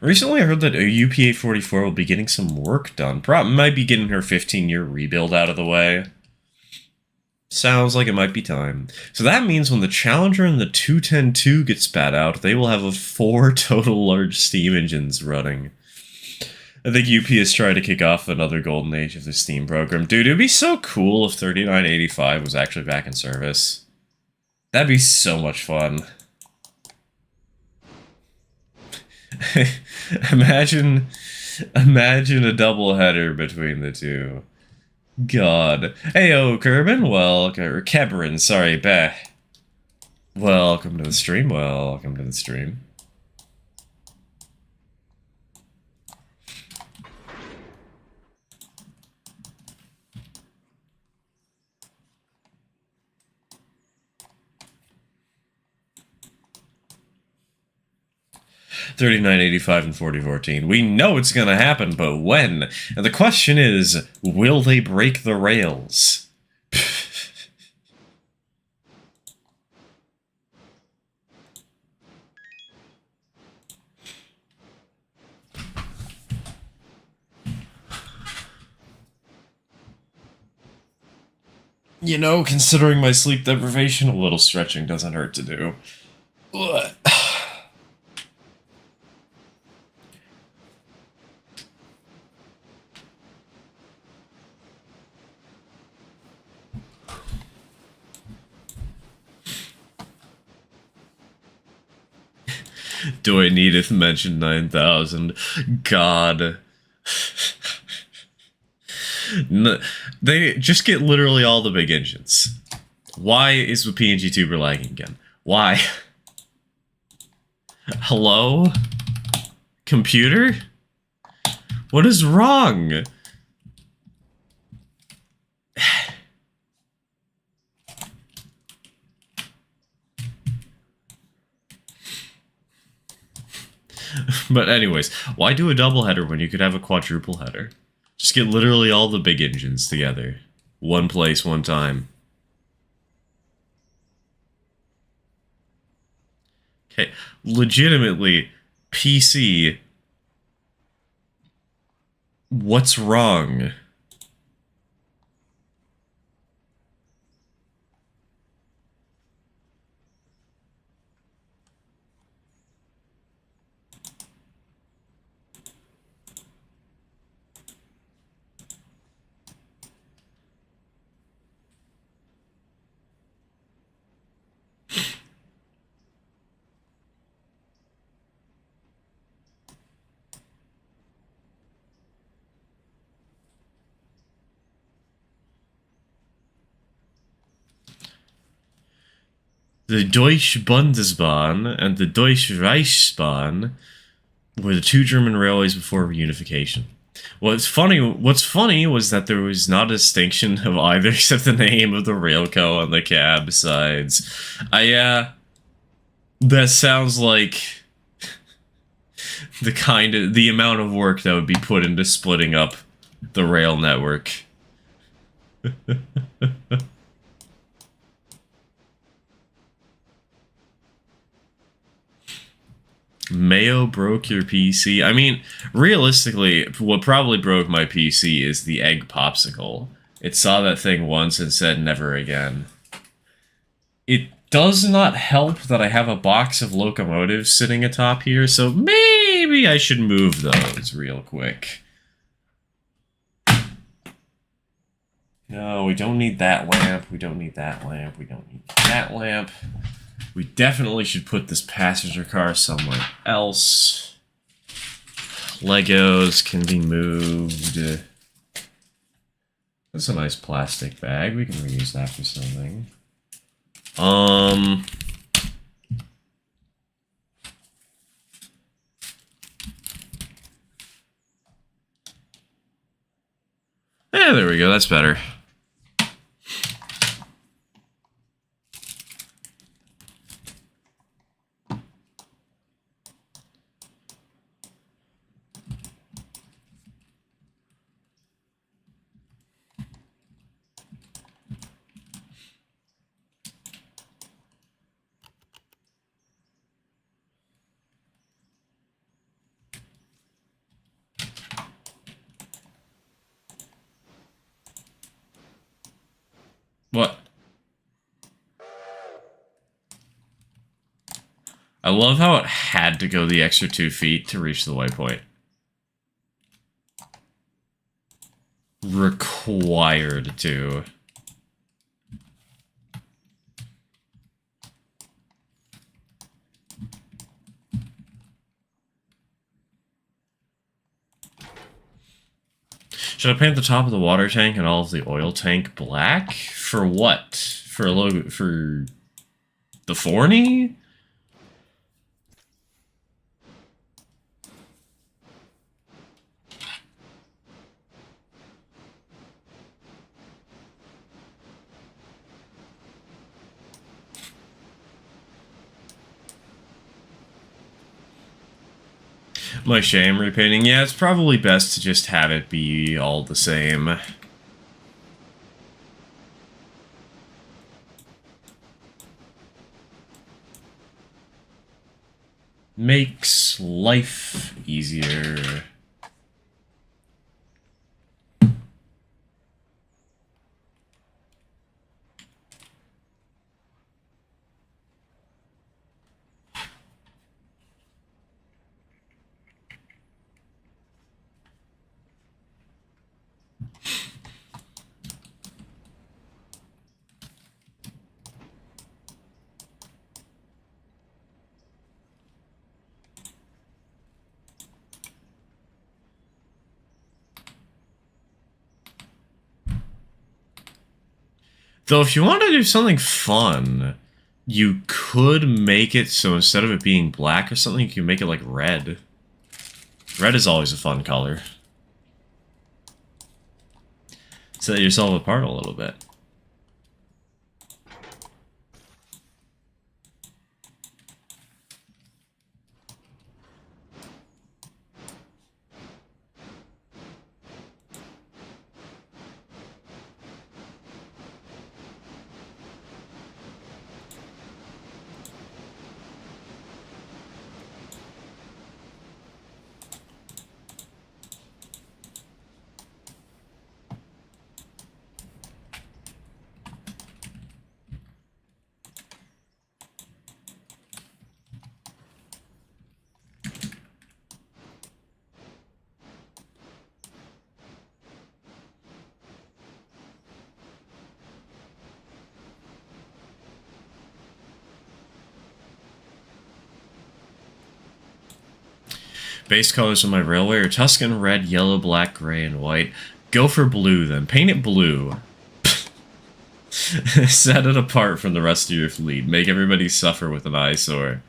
Recently, I heard that a UP844 will be getting some work done. Might be getting her 15-year rebuild out of the way. Sounds like it might be time. So that means when the Challenger and the 210-2 get spat out, they will have 4 total large steam engines running. I think UP is trying to kick off another golden age of the steam program. Dude, it'd be so cool if 3985 was actually back in service. That'd be so much fun. imagine a double header between the two. God. Heyo, Kerbin. Or Kebrin, sorry, Beh. Welcome to the stream. Welcome to the stream. $39.85 and 4014. We know it's gonna happen, but when? And the question is, will they break the rails? You know, considering my sleep deprivation, a little stretching doesn't hurt to do. Ugh. Do I need to mention 9,000? God. They just get literally all the big engines. Why is the PNG tuber lagging again? Why? Hello? Computer? What is wrong? But anyways, why do a double header when you could have a quadruple header? Just get literally all the big engines together. One place, one time. Okay, legitimately, PC, what's wrong? The Deutsche Bundesbahn and the Deutsche Reichsbahn were the two German railways before reunification. What's funny was that there was not a distinction of either except the name of the railco on the cab sides. That sounds like the amount of work that would be put into splitting up the rail network. Mayo broke your PC. I mean, realistically, what probably broke my PC is the egg popsicle. It saw that thing once and said never again. It does not help that I have a box of locomotives sitting atop here, so maybe I should move those real quick. No, we don't need that lamp. We don't need that lamp. We don't need that lamp. We definitely should put this passenger car somewhere else. Legos can be moved. That's a nice plastic bag. We can reuse that for something. Yeah, there we go. That's better. What? I love how it had to go the extra 2 feet to reach the waypoint. Required to. Should I paint the top of the water tank and all of the oil tank black? For what? For a logo? For the Forney? My shame repainting. Yeah, it's probably best to just have it be all the same. Makes life easier. Though if you want to do something fun, you could make it so instead of it being black or something, you can make it like red. Red is always a fun color. Set yourself apart a little bit. Base colors of my railway are Tuscan, red, yellow, black, gray, and white. Go for blue, then. Paint it blue. Set it apart from the rest of your fleet. Make everybody suffer with an eyesore.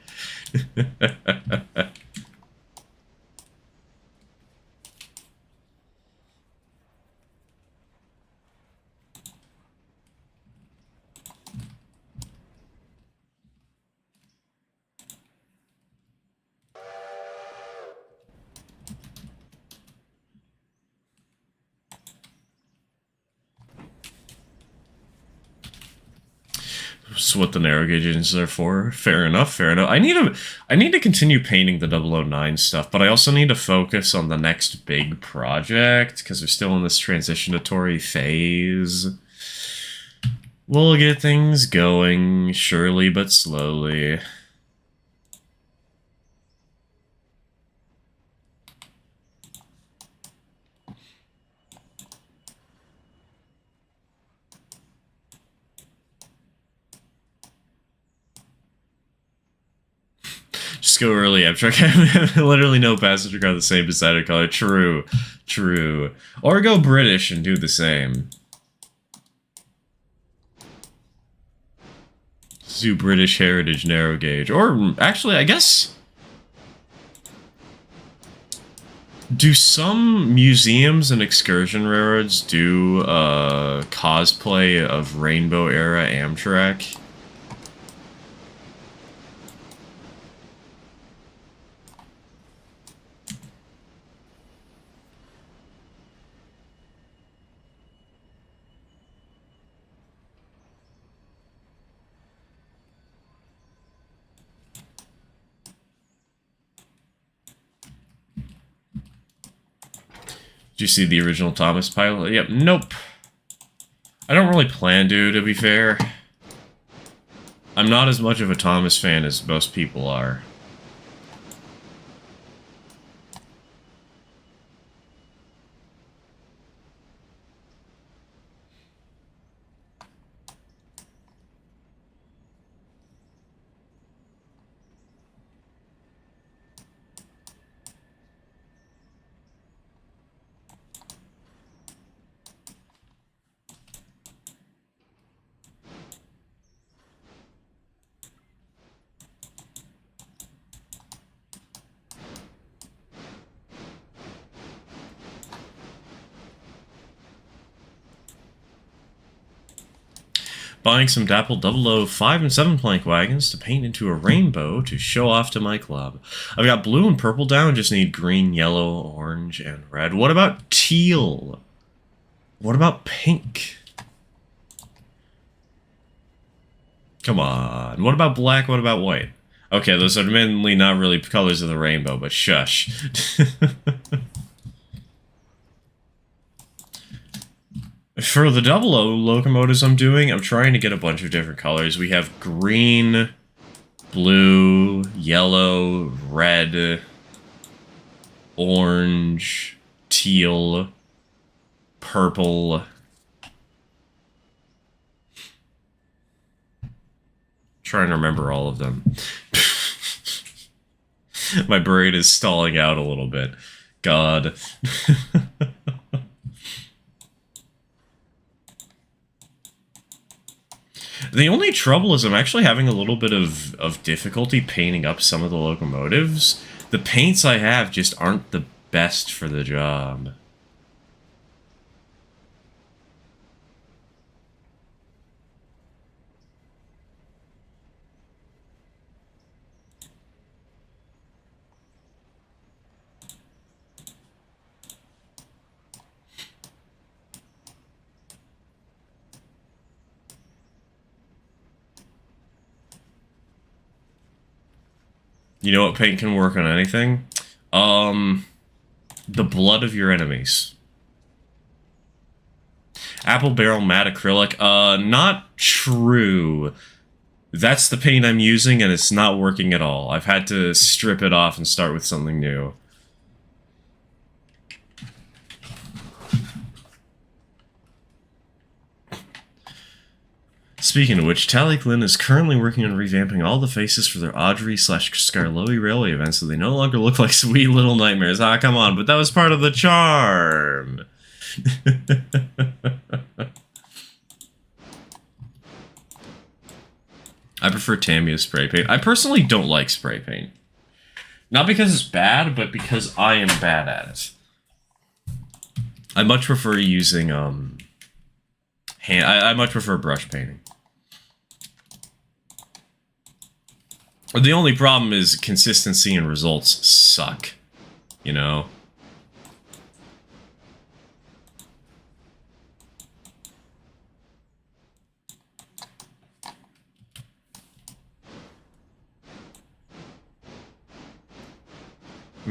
That's what the narrow gauge engines are for. Fair enough, fair enough. I need to continue painting the 009 stuff, but I also need to focus on the next big project, because we're still in this transitionatory phase. We'll get things going, surely but slowly. Just go early, Amtrak. I have literally no passenger car the same decided color. True. True. Or go British and do the same. Do British Heritage narrow gauge. Or, actually, I guess... Do some museums and excursion railroads do cosplay of Rainbow Era Amtrak? Did you see the original Thomas pilot? Yep, nope. I don't really plan to be fair. I'm not as much of a Thomas fan as most people are. Buying some dappled 005 and 7 plank wagons to paint into a rainbow to show off to my club. I've got blue and purple down, just need green, yellow, orange, and red. What about teal? What about pink? Come on. What about black? What about white? Okay, those are admittedly not really colors of the rainbow, but shush. For the 00 locomotives I'm doing, I'm trying to get a bunch of different colors. We have green, blue, yellow, red, orange, teal, purple. Trying to remember all of them. My brain is stalling out a little bit. God. The only trouble is I'm actually having a little bit of difficulty painting up some of the locomotives. The paints I have just aren't the best for the job. You know what paint can work on anything? The blood of your enemies. Apple barrel matte acrylic. Not true. That's the paint I'm using, and it's not working at all. I've had to strip it off and start with something new. Speaking of which, Tallyclin is currently working on revamping all the faces for their Audrey/Skarloey Railway events so they no longer look like sweet little nightmares. Ah, come on, but that was part of the charm. I prefer Tamiya spray paint. I personally don't like spray paint. Not because it's bad, but because I am bad at it. I much prefer using, I much prefer brush painting. The only problem is consistency and results suck. You know?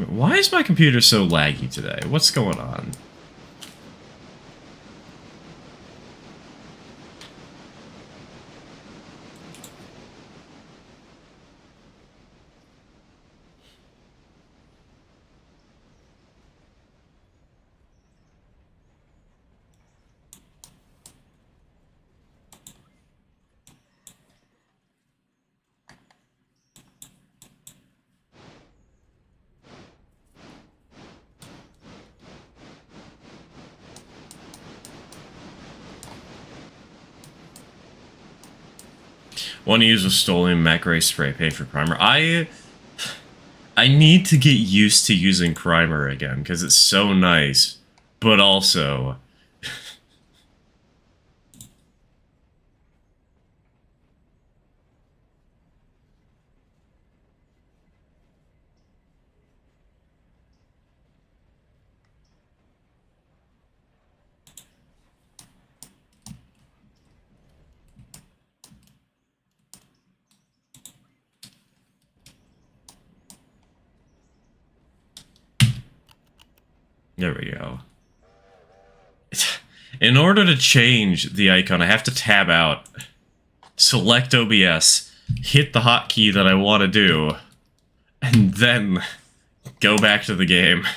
Why is my computer so laggy today? What's going on? Want to use a stolen macrame spray paint for primer. I need to get used to using primer again, because it's so nice. But also... There we go. In order to change the icon, I have to tab out, select OBS, hit the hotkey that I want to do, and then go back to the game.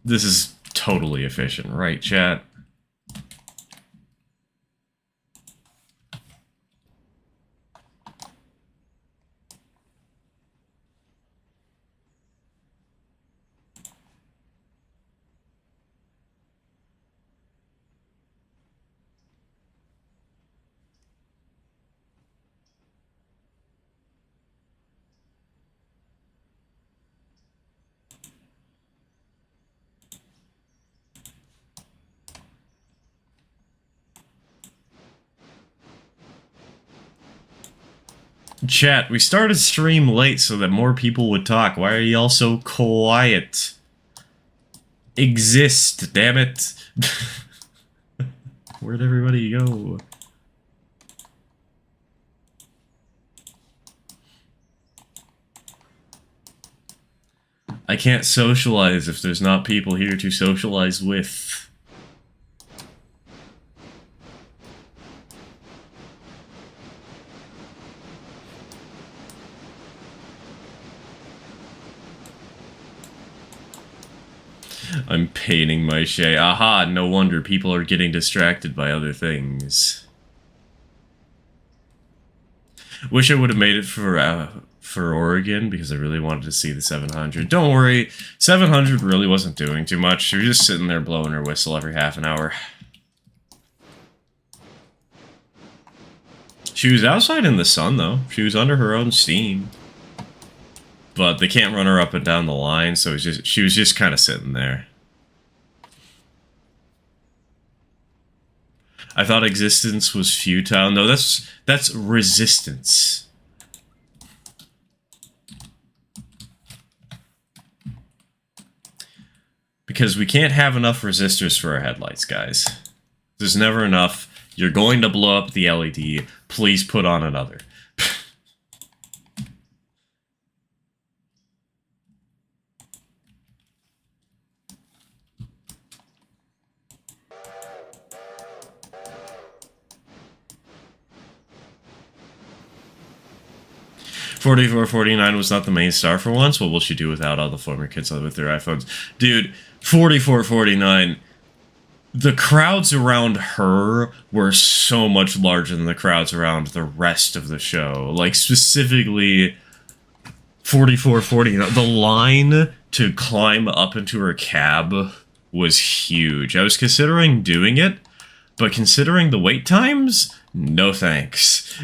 This is totally efficient, right, chat? Chat, we started stream late so that more people would talk. Why are y'all so quiet? Exist, damn it. Where'd everybody go? I can't socialize if there's not people here to socialize with. I'm painting my Shay. Aha, no wonder people are getting distracted by other things. Wish I would have made it for Oregon, because I really wanted to see the 700. Don't worry, 700 really wasn't doing too much. She was just sitting there blowing her whistle every half an hour. She was outside in the sun, though. She was under her own steam. But they can't run her up and down the line, so she was just kind of sitting there. I thought existence was futile. No, that's resistance. Because we can't have enough resistors for our headlights, guys. There's never enough. You're going to blow up the LED. Please put on another. 4449 was not the main star for once. What will she do without all the former kids with their iPhones? Dude, 4449, the crowds around her were so much larger than the crowds around the rest of the show. Like, specifically, 4449, the line to climb up into her cab was huge. I was considering doing it, but considering the wait times, No thanks.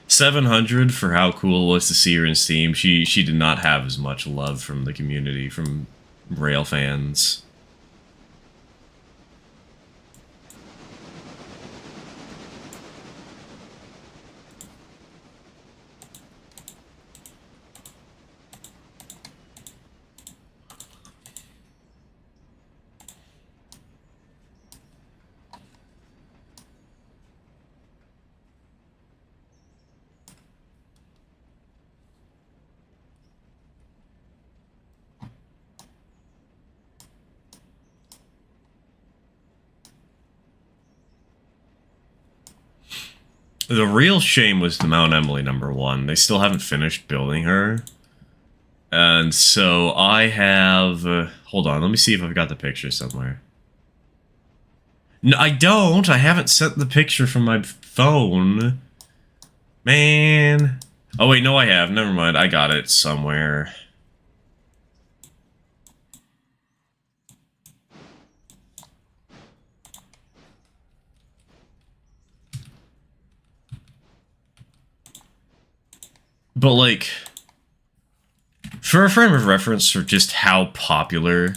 700 for how cool it was to see her in Steam. She did not have as much love from the community, from Rail fans. The real shame was the Mount Emily #1. They still haven't finished building her. And so I have... hold on, let me see if I've got the picture somewhere. No, I don't! I haven't sent the picture from my phone. Man. Oh wait, no I have. Never mind, I got it somewhere. But like... for a frame of reference for just how popular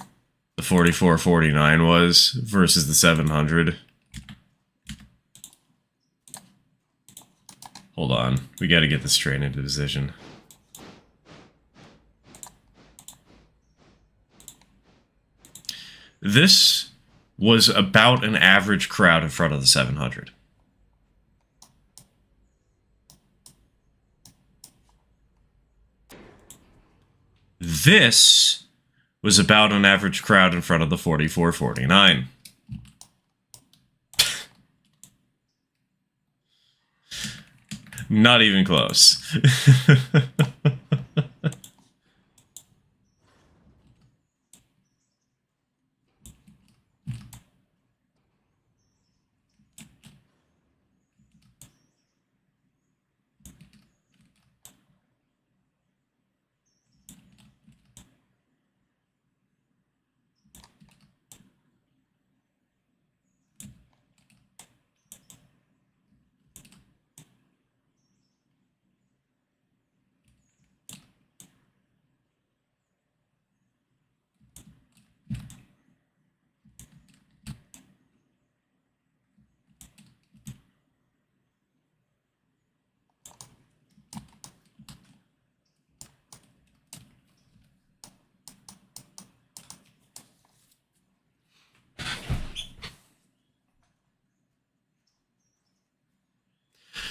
the 4449 was versus the 700. Hold on, we gotta get this straight into position. This was about an average crowd in front of the 700. This was about an average crowd in front of the 4449. Not even close.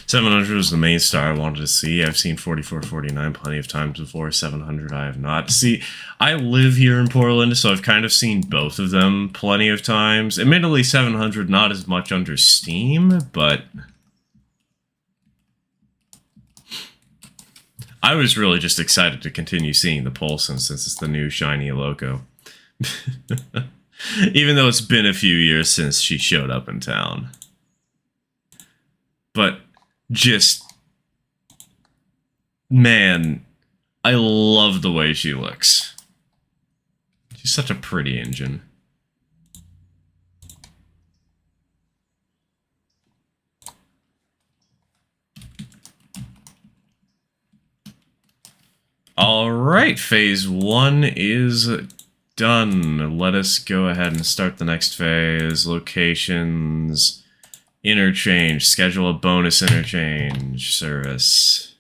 $700 was the main star I wanted to see. I've seen 4449 plenty of times before. 700 I have not. See, I live here in Portland, so I've kind of seen both of them plenty of times. Admittedly, 700 not as much under Steam, but... I was really just excited to continue seeing the Polson since it's the new shiny logo. Even though it's been a few years since she showed up in town. But... just, man, I love the way she looks. She's such a pretty engine. Alright, phase 1 is done. Let us go ahead and start the next phase. Locations... interchange. Schedule a bonus interchange service.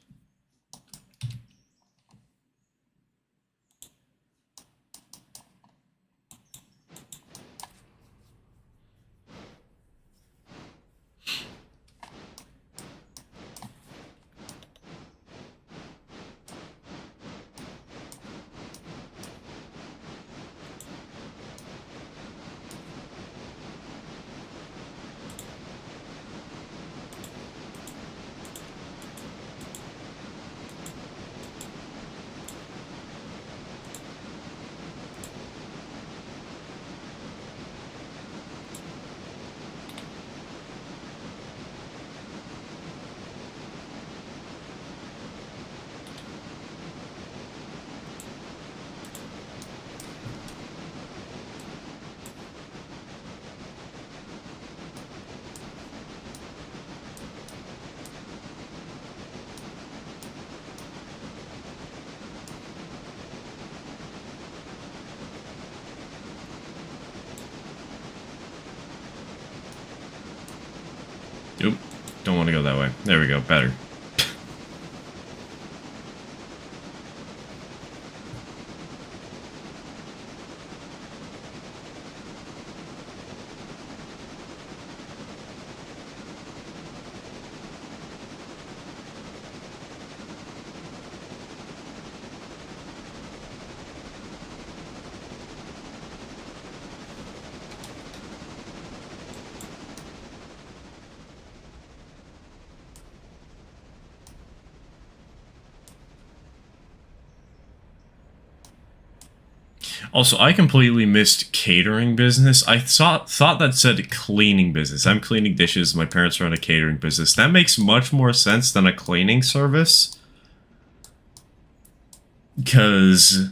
that way. There we go, better. Also, I completely missed catering business. I thought that said cleaning business. I'm cleaning dishes. My parents run a catering business. That makes much more sense than a cleaning service. Because...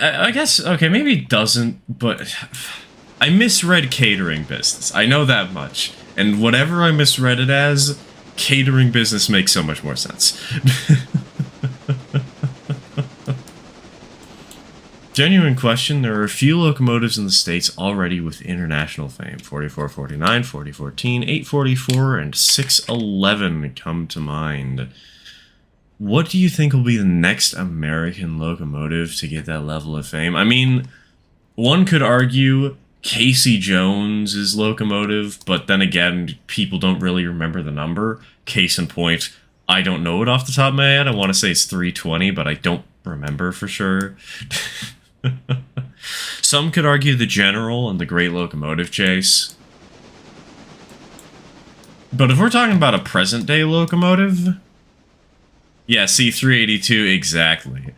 I guess, okay, maybe it doesn't, but... I misread catering business. I know that much. And whatever I misread it as, catering business makes so much more sense. Genuine question, there are a few locomotives in the States already with international fame. 4449, 4014, 844, and 611 come to mind. What do you think will be the next American locomotive to get that level of fame? I mean, one could argue Casey Jones's locomotive, but then again, people don't really remember the number. Case in point, I don't know it off the top of my head. I want to say it's 320, but I don't remember for sure. Some could argue the General and the Great Locomotive Chase. But if we're talking about a present-day locomotive... Yeah, C382, exactly.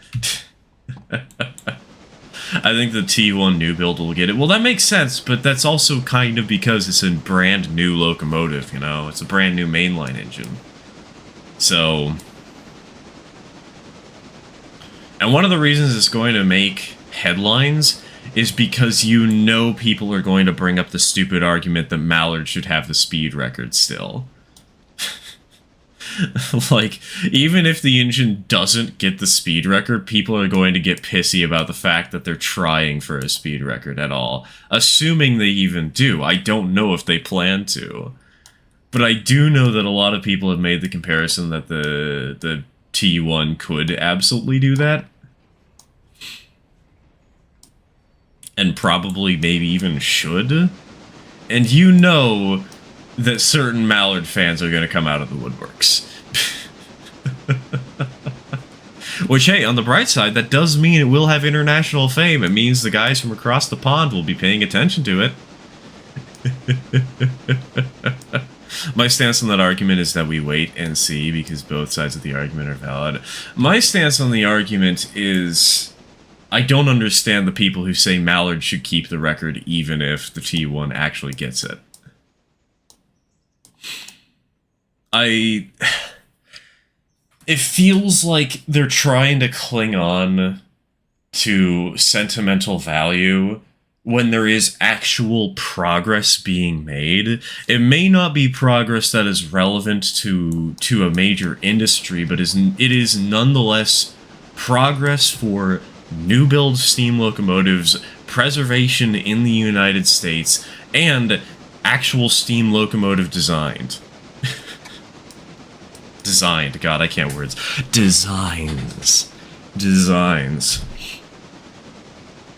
I think the T1 new build will get it. Well, that makes sense, but that's also kind of because it's a brand new locomotive, you know? It's a brand new mainline engine. So... And one of the reasons it's going to make headlines is because you know people are going to bring up the stupid argument that Mallard should have the speed record still. Like, even if the engine doesn't get the speed record, people are going to get pissy about the fact that they're trying for a speed record at all. Assuming they even do. I don't know if they plan to. But I do know that a lot of people have made the comparison that the T1 could absolutely do that. And probably maybe even should. And you know that certain Mallard fans are going to come out of the woodworks. Which, hey, on the bright side, that does mean it will have international fame. It means the guys from across the pond will be paying attention to it. My stance on that argument is that we wait and see, because both sides of the argument are valid. My stance on the argument is... I don't understand the people who say Mallard should keep the record even if the T1 actually gets it. It feels like they're trying to cling on to sentimental value when there is actual progress being made. It may not be progress that is relevant to a major industry, but it is nonetheless progress for new build steam locomotives, preservation in the United States, and actual steam locomotive designed. Designed. God, I can't words. Designs.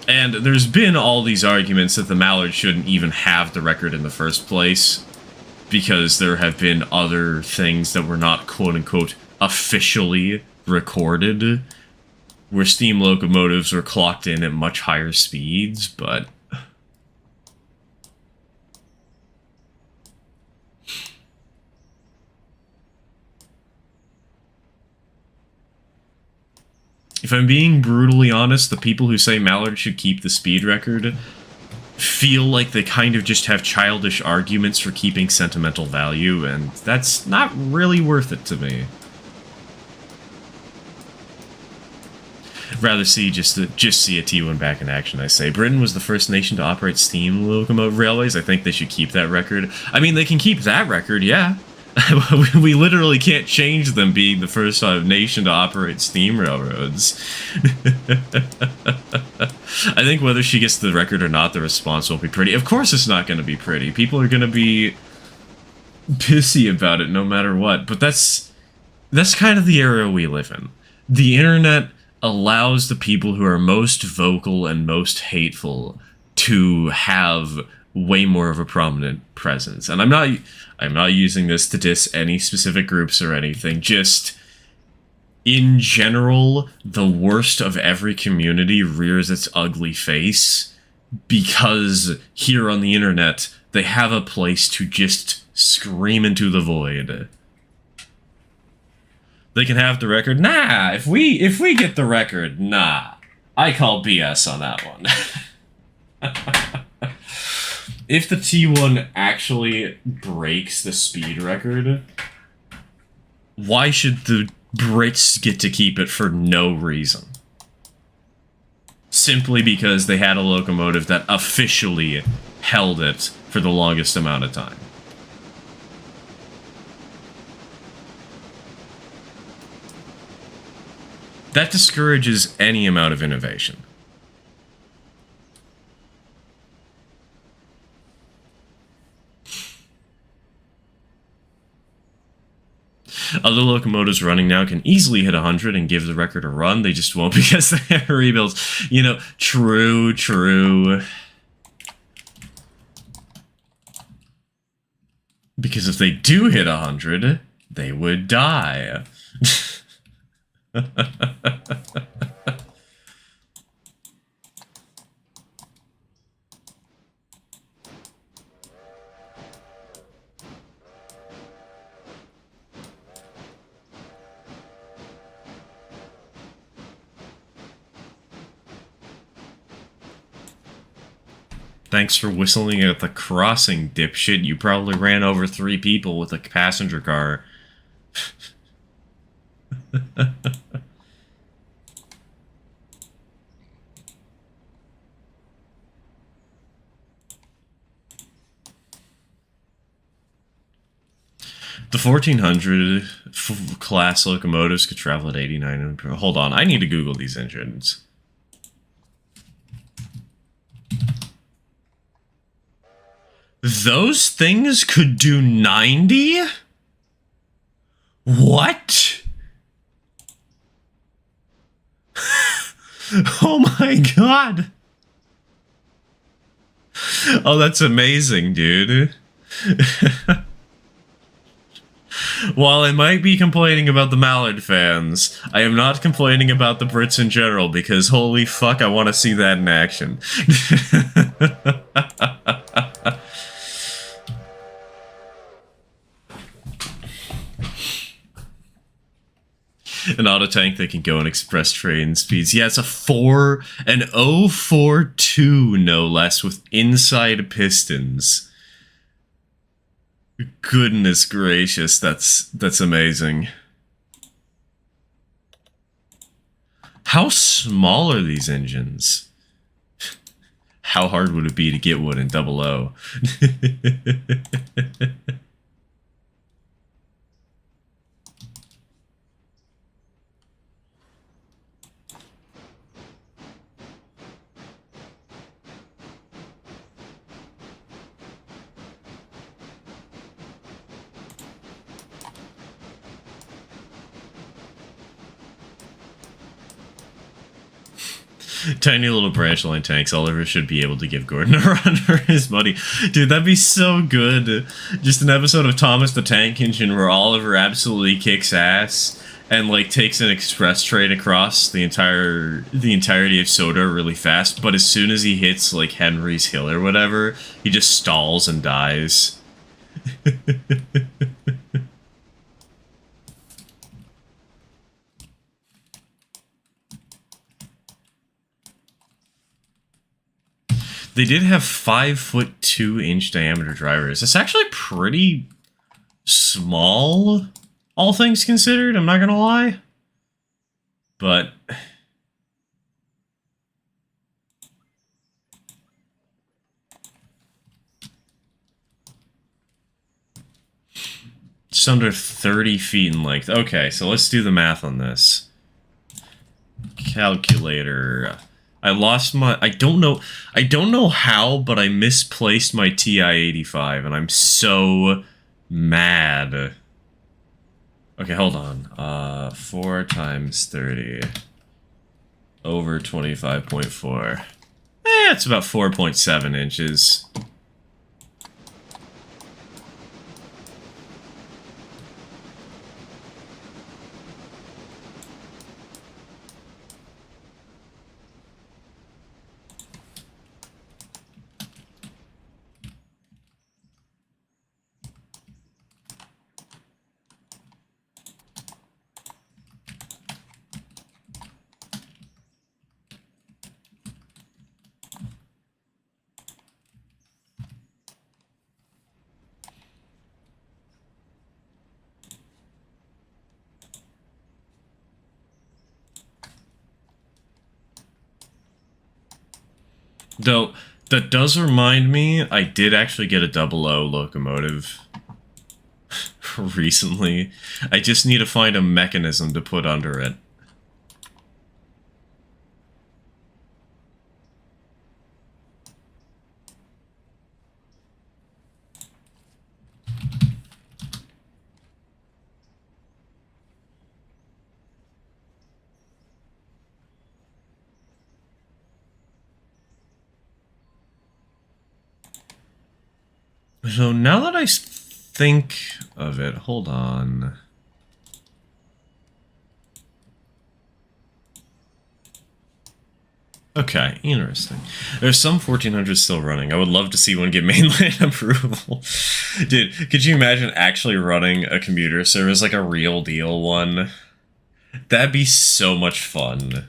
And there's been all these arguments that the Mallard shouldn't even have the record in the first place, because there have been other things that were not quote-unquote officially recorded, where steam locomotives were clocked in at much higher speeds, but... If I'm being brutally honest, the people who say Mallard should keep the speed record feel like they kind of just have childish arguments for keeping sentimental value, and that's not really worth it to me. I'd rather see just see a T1 back in action, I say. Britain was the first nation to operate steam locomotive railways. I think they should keep that record. I mean, they can keep that record, yeah. We literally can't change them being the first nation to operate steam railroads. I think whether she gets the record or not, the response won't be pretty. Of course it's not going to be pretty. People are going to be... pissy about it no matter what. But that's kind of the era we live in. The internet allows the people who are most vocal and most hateful to have way more of a prominent presence. And I'm not using this to diss any specific groups or anything. Just in general, the worst of every community rears its ugly face because here on the internet they have a place to just scream into the void. They can have the record. Nah, if we get the record, nah. I call BS on that one. If the T1 actually breaks the speed record, why should the Brits get to keep it for no reason? Simply because they had a locomotive that officially held it for the longest amount of time. That discourages any amount of innovation. Other locomotives running now can easily hit 100 and give the record a run. They just won't because they have rebuilds. You know, true. Because if they do hit 100, they would die. Thanks for whistling at the crossing, dipshit. You probably ran over 3 people with a passenger car. The 1400 class locomotives could travel at 89. Hold on, I need to Google these engines. Those things could do 90? What? Oh my god. Oh, that's amazing, dude. While I might be complaining about the Mallard fans, I am not complaining about the Brits in general, because holy fuck, I want to see that in action. An auto tank that can go in express train speeds. Yeah, it's a 042 no less with inside pistons. Goodness gracious, that's amazing. How small are these engines? How hard would it be to get one in 00? Tiny little branch line tanks. Oliver should be able to give Gordon a run for his money. Dude, that'd be so good. Just an episode of Thomas the Tank Engine where Oliver absolutely kicks ass and like takes an express train across the entirety of Soda really fast, but as soon as he hits like Henry's Hill or whatever, he just stalls and dies. They did have 5'2" diameter drivers. It's actually pretty small, all things considered, I'm not gonna lie. But just under 30 feet in length. Okay, so let's do the math on this. Calculator. I lost my... I don't know how, but I misplaced my TI-85, and I'm so Mad. Okay, hold on. 4 times 30 over 25.4. It's about 4.7 inches. Though, that does remind me, I did actually get a 00 locomotive recently. I just need to find a mechanism to put under it. So now that I think of it, hold on. Okay, interesting. There's some 1400s still running. I would love to see one get mainline approval. Dude, could you imagine actually running a commuter service, like a real deal one? That'd be so much fun.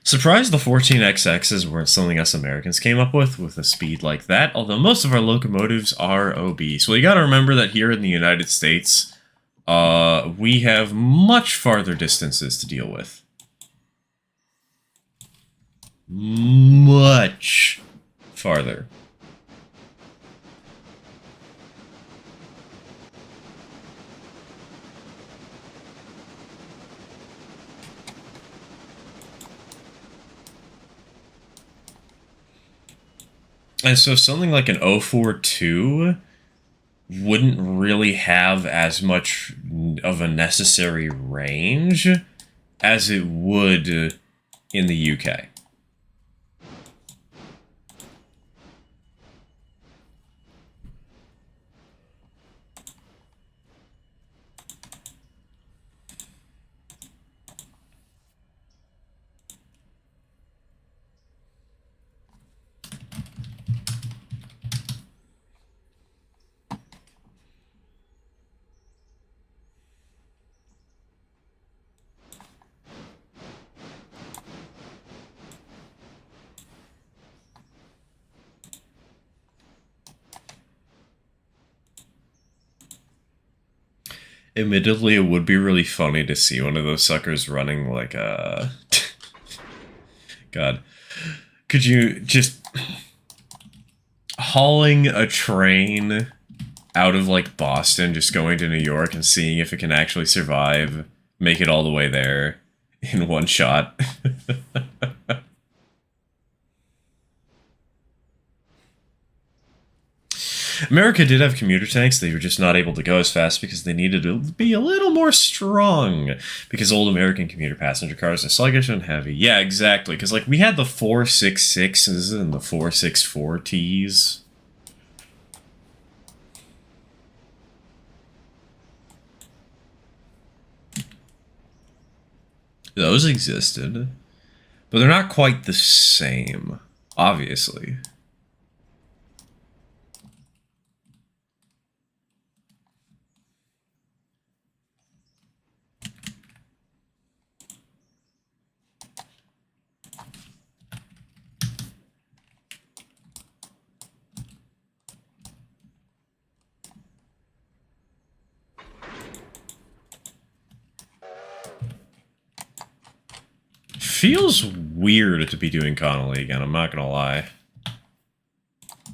Surprised the 14XXs weren't something us Americans came up with a speed like that, although most of our locomotives are obese. Well, you gotta remember that here in the United States, we have much farther distances to deal with. Much farther. And so something like an 042 wouldn't really have as much of a necessary range as it would in the UK. Admittedly, it would be really funny to see one of those suckers running like a... God. Could you just... hauling a train out of, like, Boston, just going to New York and seeing if it can actually survive, make it all the way there in one shot. America did have commuter tanks, they were just not able to go as fast because they needed to be a little more strong. Because old American commuter passenger cars are sluggish and heavy. Yeah, exactly. Because, like, we had the 466s and the 464Ts. Those existed. But they're not quite the same, obviously. Feels weird to be doing Connolly again, I'm not gonna lie.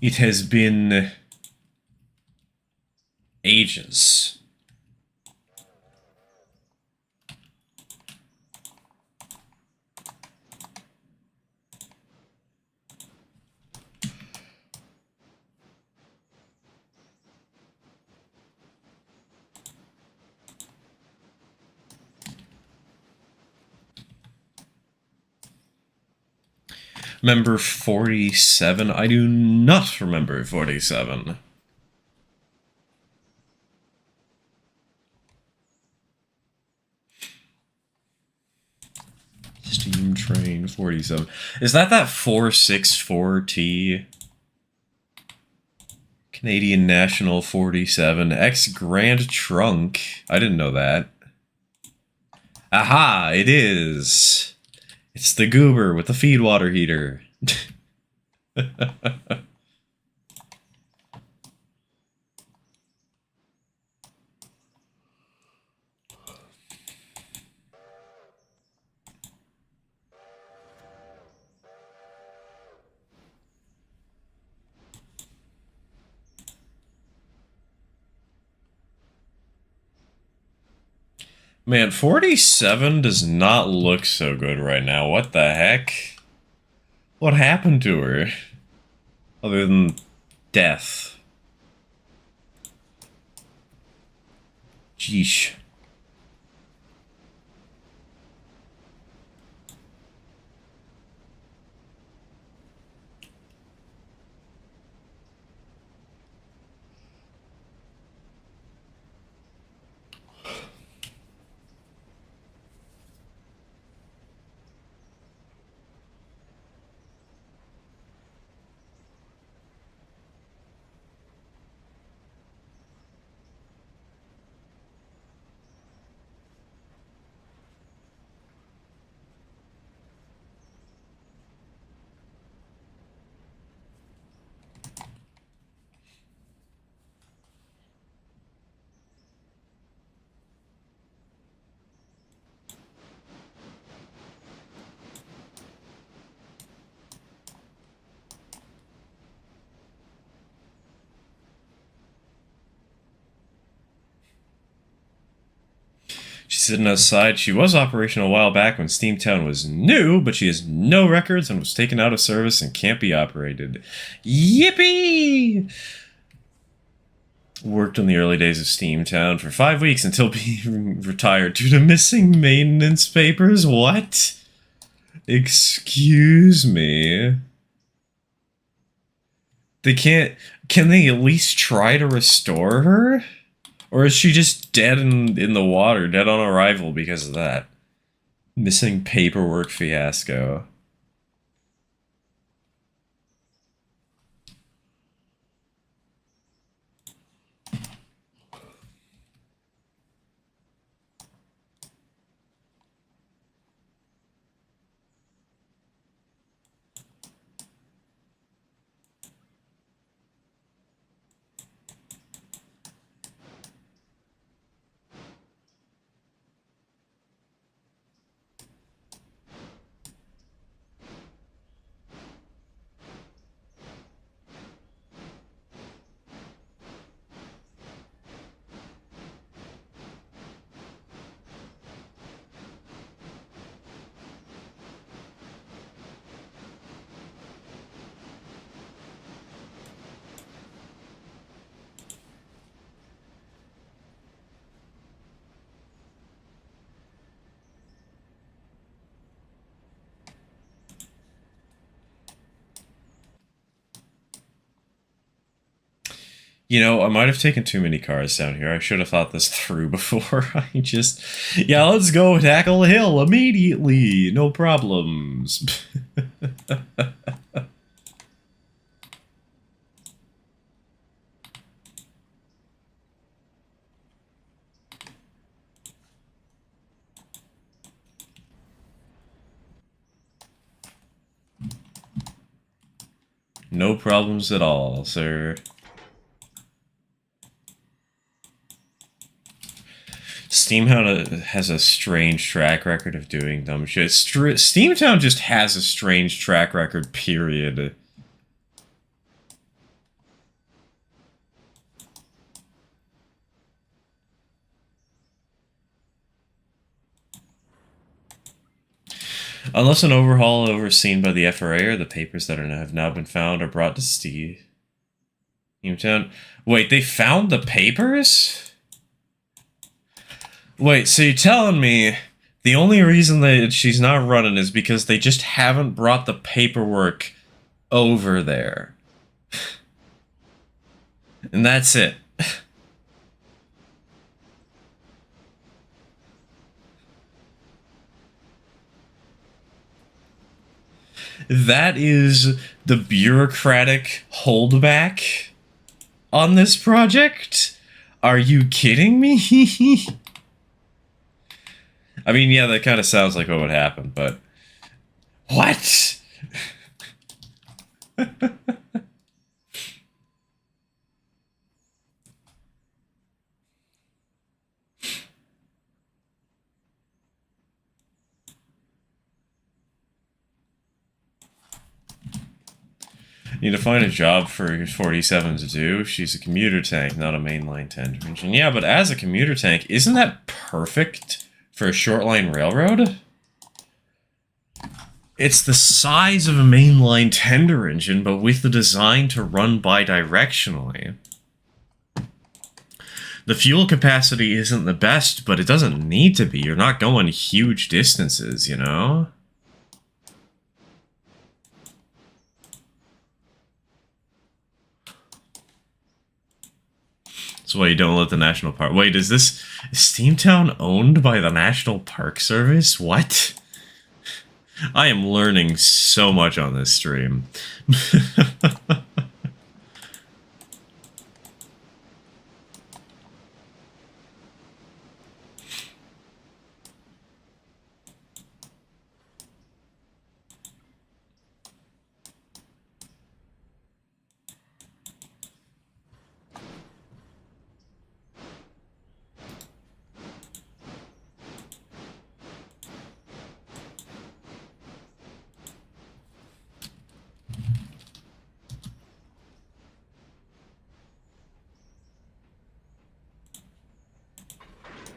It has been ages. Member 47? I do not remember 47. Steam Train 47. Is that 464T? Canadian National 47. X Grand Trunk. I didn't know that. Aha! It is! It's the goober with the feed water heater. Man, 47 does not look so good right now. What the heck? What happened to her? Other than death. Jeesh. She's sitting outside. She was operational a while back when Steamtown was new, but she has no records and was taken out of service and can't be operated. Yippee! Worked in the early days of Steamtown for 5 weeks until being retired due to missing maintenance papers. What? Excuse me. They can't... Can they at least try to restore her? Or is she just dead in the water, dead on arrival because of that? Missing paperwork fiasco. You know, I might have taken too many cars down here. I should have thought this through before I just... Yeah, let's go tackle the hill immediately. No problems. No problems at all, sir. Steamtown has a strange track record of doing dumb shit. Steamtown just has a strange track record, period. Unless an overhaul overseen by the FRA or the papers that have now been found are brought to Steamtown. Wait, they found the papers? Wait, so you're telling me The only reason that she's not running is because they just haven't brought the paperwork over there. And that's it. That is the bureaucratic holdback on this project? Are you kidding me? I mean, yeah, that kind of sounds like what would happen, but... What? Need to find a job for 47 to do. She's a commuter tank, not a mainline tender engine. Yeah, but as a commuter tank, isn't that perfect for a short line railroad? It's the size of a mainline tender engine, but with the design to run bidirectionally. The fuel capacity isn't the best, but it doesn't need to be. You're not going huge distances, you know? That's why you don't let the National Park... Wait, is Steamtown owned by the National Park Service? What? I am learning so much on this stream.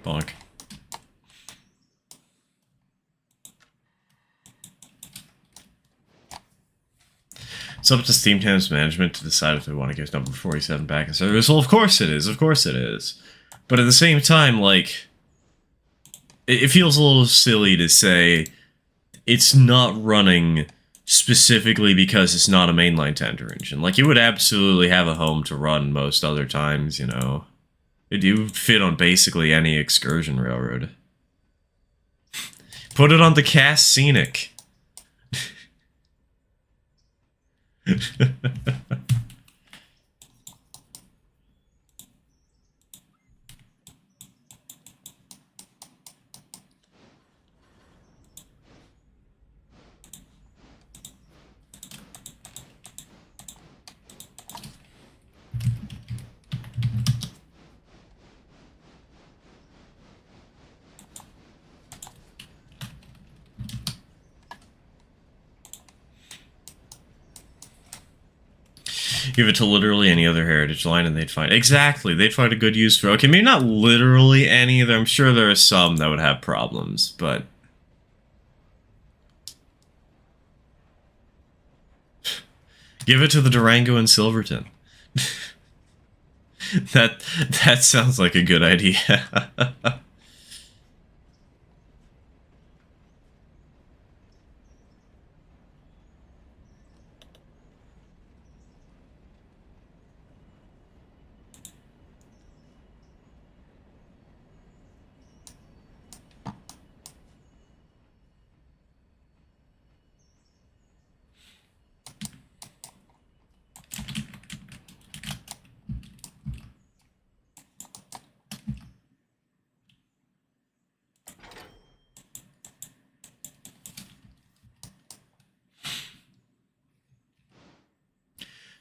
Bonk. It's up to Steamtown's management to decide if they want to give number 47 back in service. Well, of course it is. Of course it is. But at the same time, like, it feels a little silly to say it's not running specifically because it's not a mainline tender engine. Like, it would absolutely have a home to run most other times, you know. It would fit on basically any excursion railroad. Put it on the Cass Scenic. Give it to literally any other heritage line and they'd find... Exactly, they'd find a good use for... Okay, maybe not literally any of them. I'm sure there are some that would have problems, but... Give it to the Durango and Silverton. That sounds like a good idea.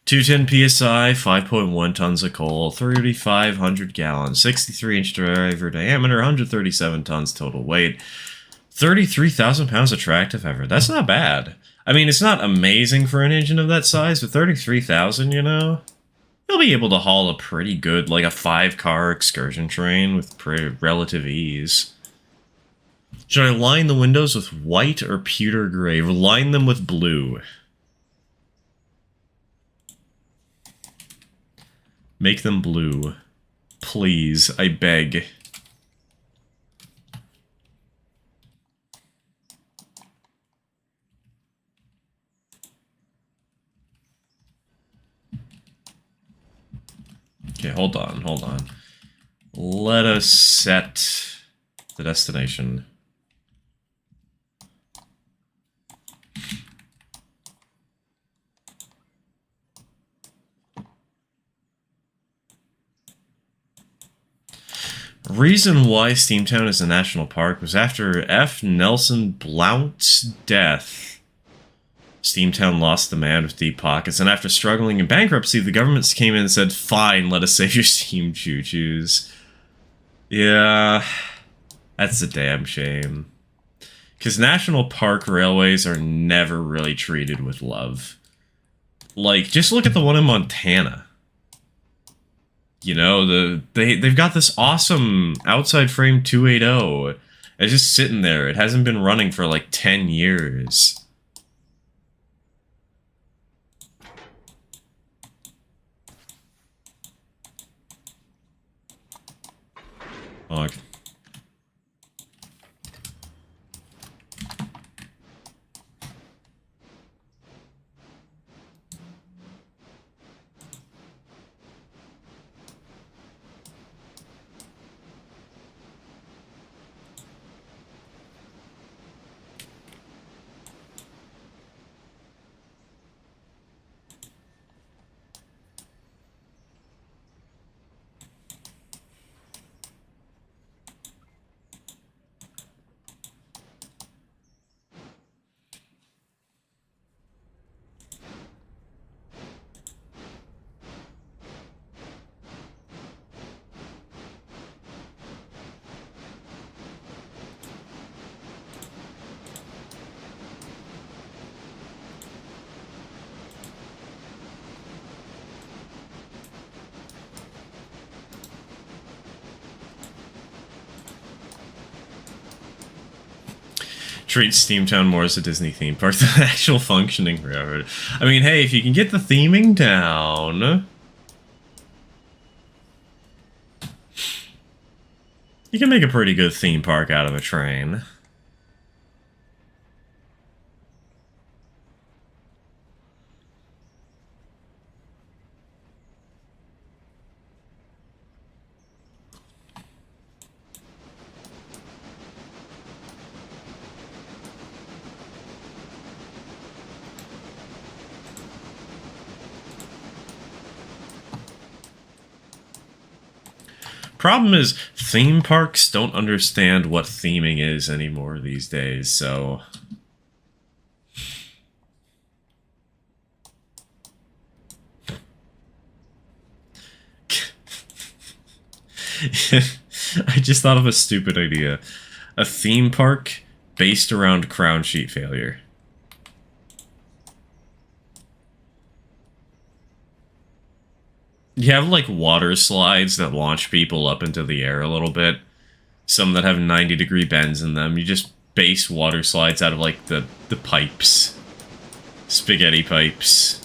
.210 psi, 5.1 tons of coal, 3,500 gallons, 63-inch driver diameter, 137 tons total weight, 33,000 pounds of tractive effort. That's not bad. I mean, it's not amazing for an engine of that size, but 33,000, you know? You'll be able to haul a pretty good, like a 5-car excursion train with relative ease. Should I line the windows with white or pewter gray? Line them with blue. Make them blue. Please, I beg. Okay, hold on, hold on. Let us set the destination. Reason why Steamtown is a national park was after F. Nelson Blount's death. Steamtown lost the man with deep pockets, and after struggling in bankruptcy, the government came in and said, "Fine, let us save your steam choo-choos." Yeah, that's a damn shame. Because national park railways are never really treated with love. Like, just look at the one in Montana. You know, they've got this awesome outside frame 280. It's just sitting there. It hasn't been running for like 10 years. Oh, treat Steamtown more as a Disney theme park than an actual functioning railroad. I mean, hey, if you can get the theming down, you can make a pretty good theme park out of a train. Problem is, theme parks don't understand what theming is anymore these days, so... I just thought of a stupid idea. A theme park based around crown sheet failure. You have, like, water slides that launch people up into the air a little bit. Some that have 90-degree bends in them. You just base water slides out of, like, the pipes. Spaghetti pipes.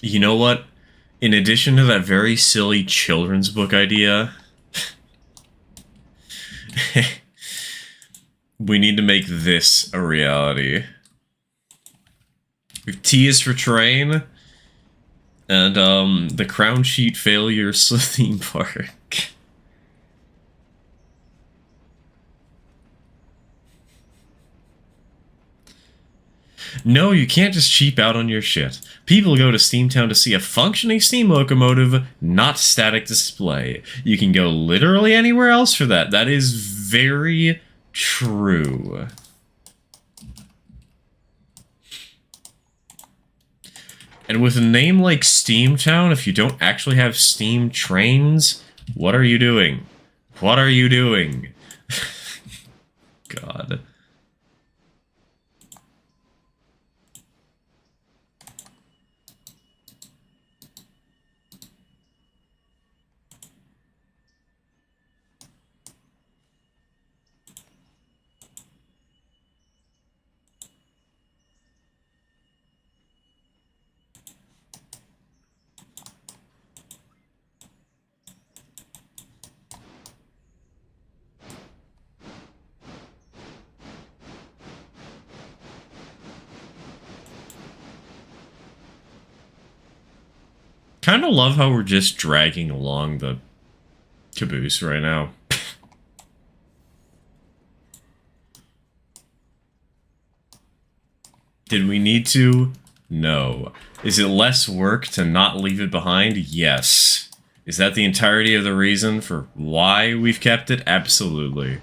You know what? In addition to that very silly children's book idea, we need to make this a reality. T is for train, and the crown sheet failure theme park. No, you can't just cheap out on your shit. People go to Steamtown to see a functioning steam locomotive, not static display. You can go literally anywhere else for that. That is very true. And with a name like Steamtown, if you don't actually have steam trains, what are you doing? What are you doing? God. Kind of love how we're just dragging along the caboose right now. Did we need to? No. Is it less work to not leave it behind? Yes. Is that the entirety of the reason for why we've kept it? Absolutely.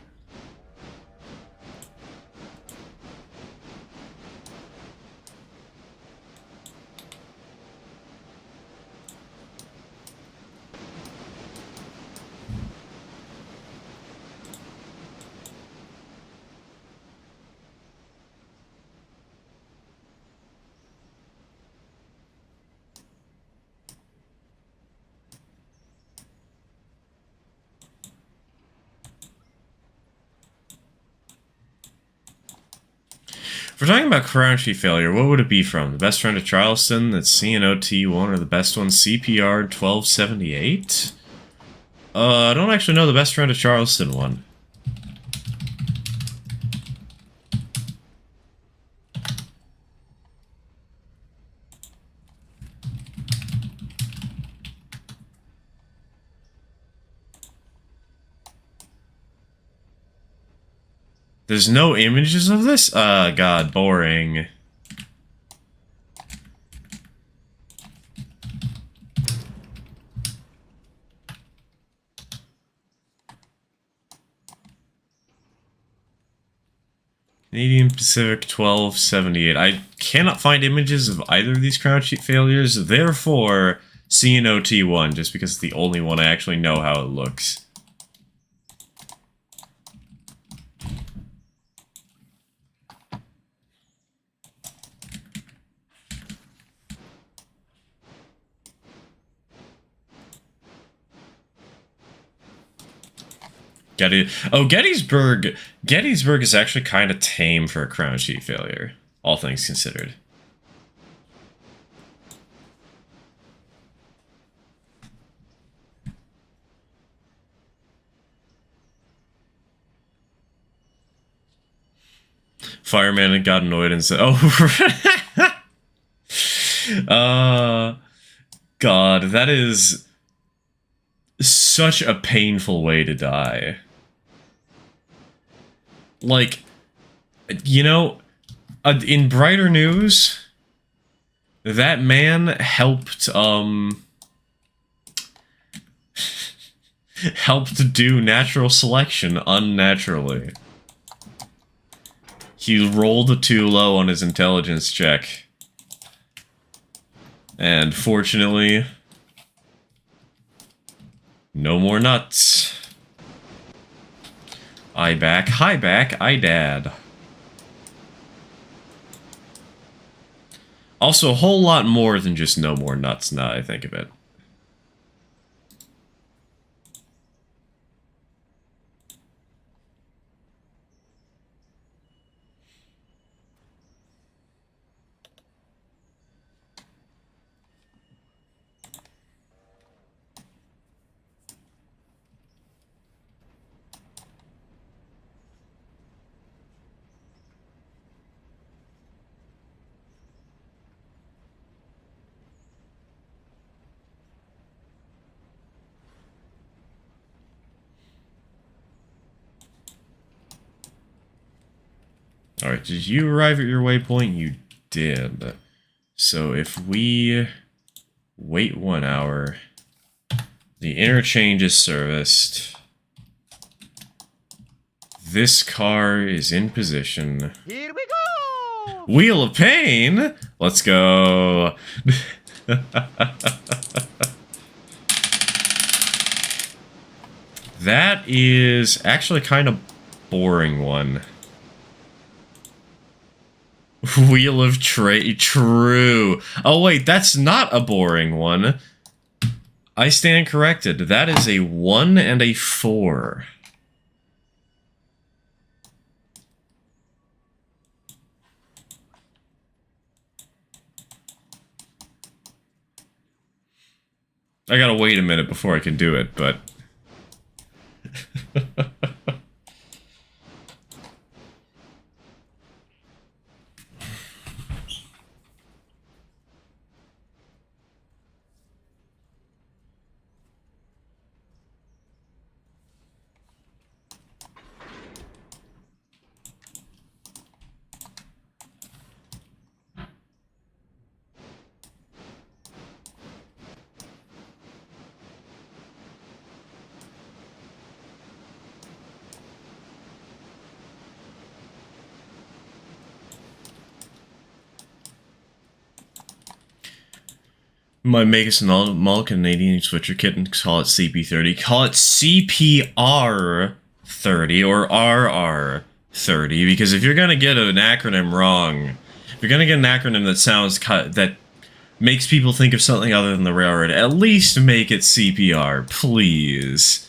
If we're talking about crown sheet failure, what would it be from? The best friend of Charleston, that's CNOT1, or the best one, CPR 1278? I don't actually know the best friend of Charleston one. There's no images of this? God, boring. Canadian Pacific 1278. I cannot find images of either of these crown sheet failures, therefore CNOT1, just because it's the only one I actually know how it looks. Gettysburg. Gettysburg is actually kind of tame for a crown sheet failure, all things considered. Fireman got annoyed and said, "Oh, God, that is such a painful way to die." Like, you know, in brighter news, that man helped, helped do natural selection unnaturally. He rolled too low on his intelligence check. And fortunately, no more nuts. I back, hi back, I dad. Also, a whole lot more than just no more nuts now I think of it. Alright, did you arrive at your waypoint? You did. So if we wait 1 hour, the interchange is serviced. This car is in position. Here we go! Wheel of Pain! Let's go! That is actually kind of boring one. Wheel of True. Oh wait, that's not a boring one. I stand corrected. That is a 1 and a 4. I gotta wait a minute before I can do it, but... Might make us an all Canadian switcher kit and call it CP30. Call it CPR30 or RR30, because if you're gonna get an acronym wrong, if you're gonna get an acronym that sounds that makes people think of something other than the railroad, at least make it CPR, please.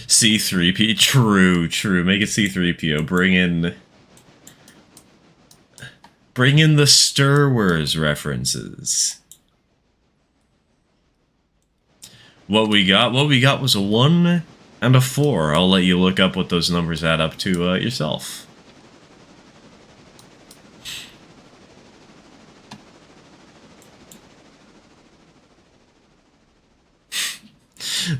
C3P, true. Make it C3PO. Bring in the Star Wars references. What we got was a 1 and a 4. I'll let you look up what those numbers add up to yourself.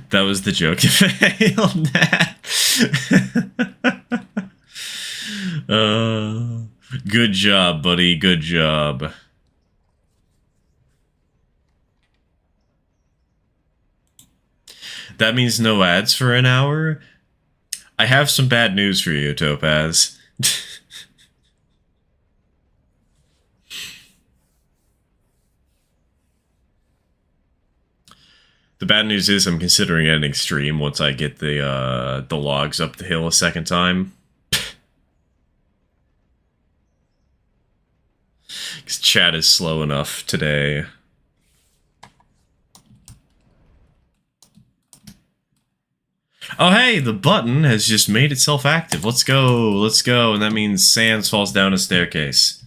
That was the joke. Failed that. Good job, buddy. Good job. That means no ads for an hour? I have some bad news for you, Topaz. The bad news is I'm considering ending stream once I get the logs up the hill a second time. Because chat is slow enough today. Oh hey, the button has just made itself active. Let's go. And that means Sans falls down a staircase.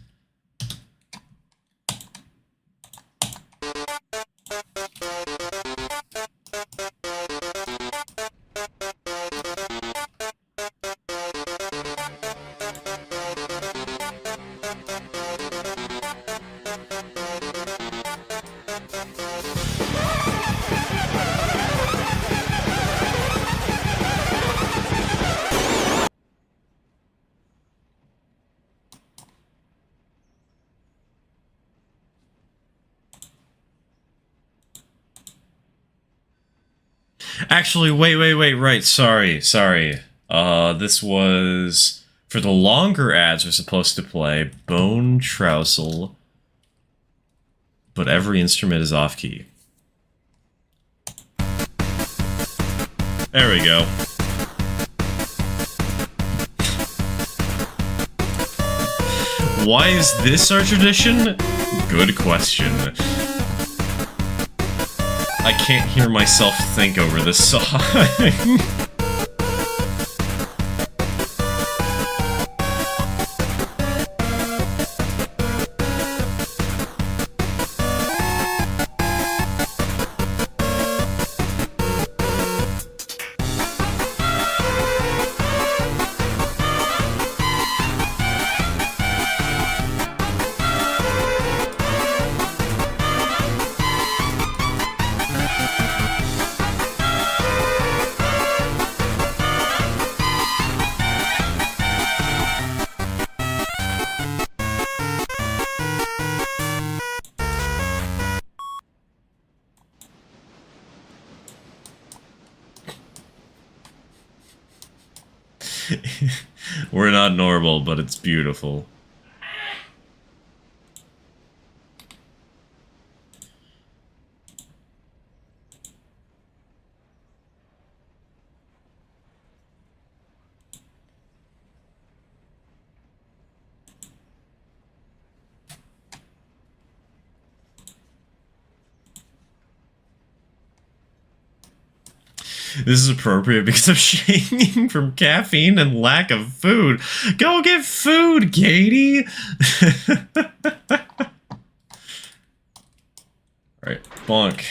Actually, wait, right, sorry. This was... For the longer ads, we're supposed to play Bone Trousel, but every instrument is off-key. There we go. Why is this our tradition? Good question. I can't hear myself think over this song. We're not normal, but it's beautiful. This is appropriate because I'm shaking from caffeine and lack of food. Go get food, Katie! Alright, bonk.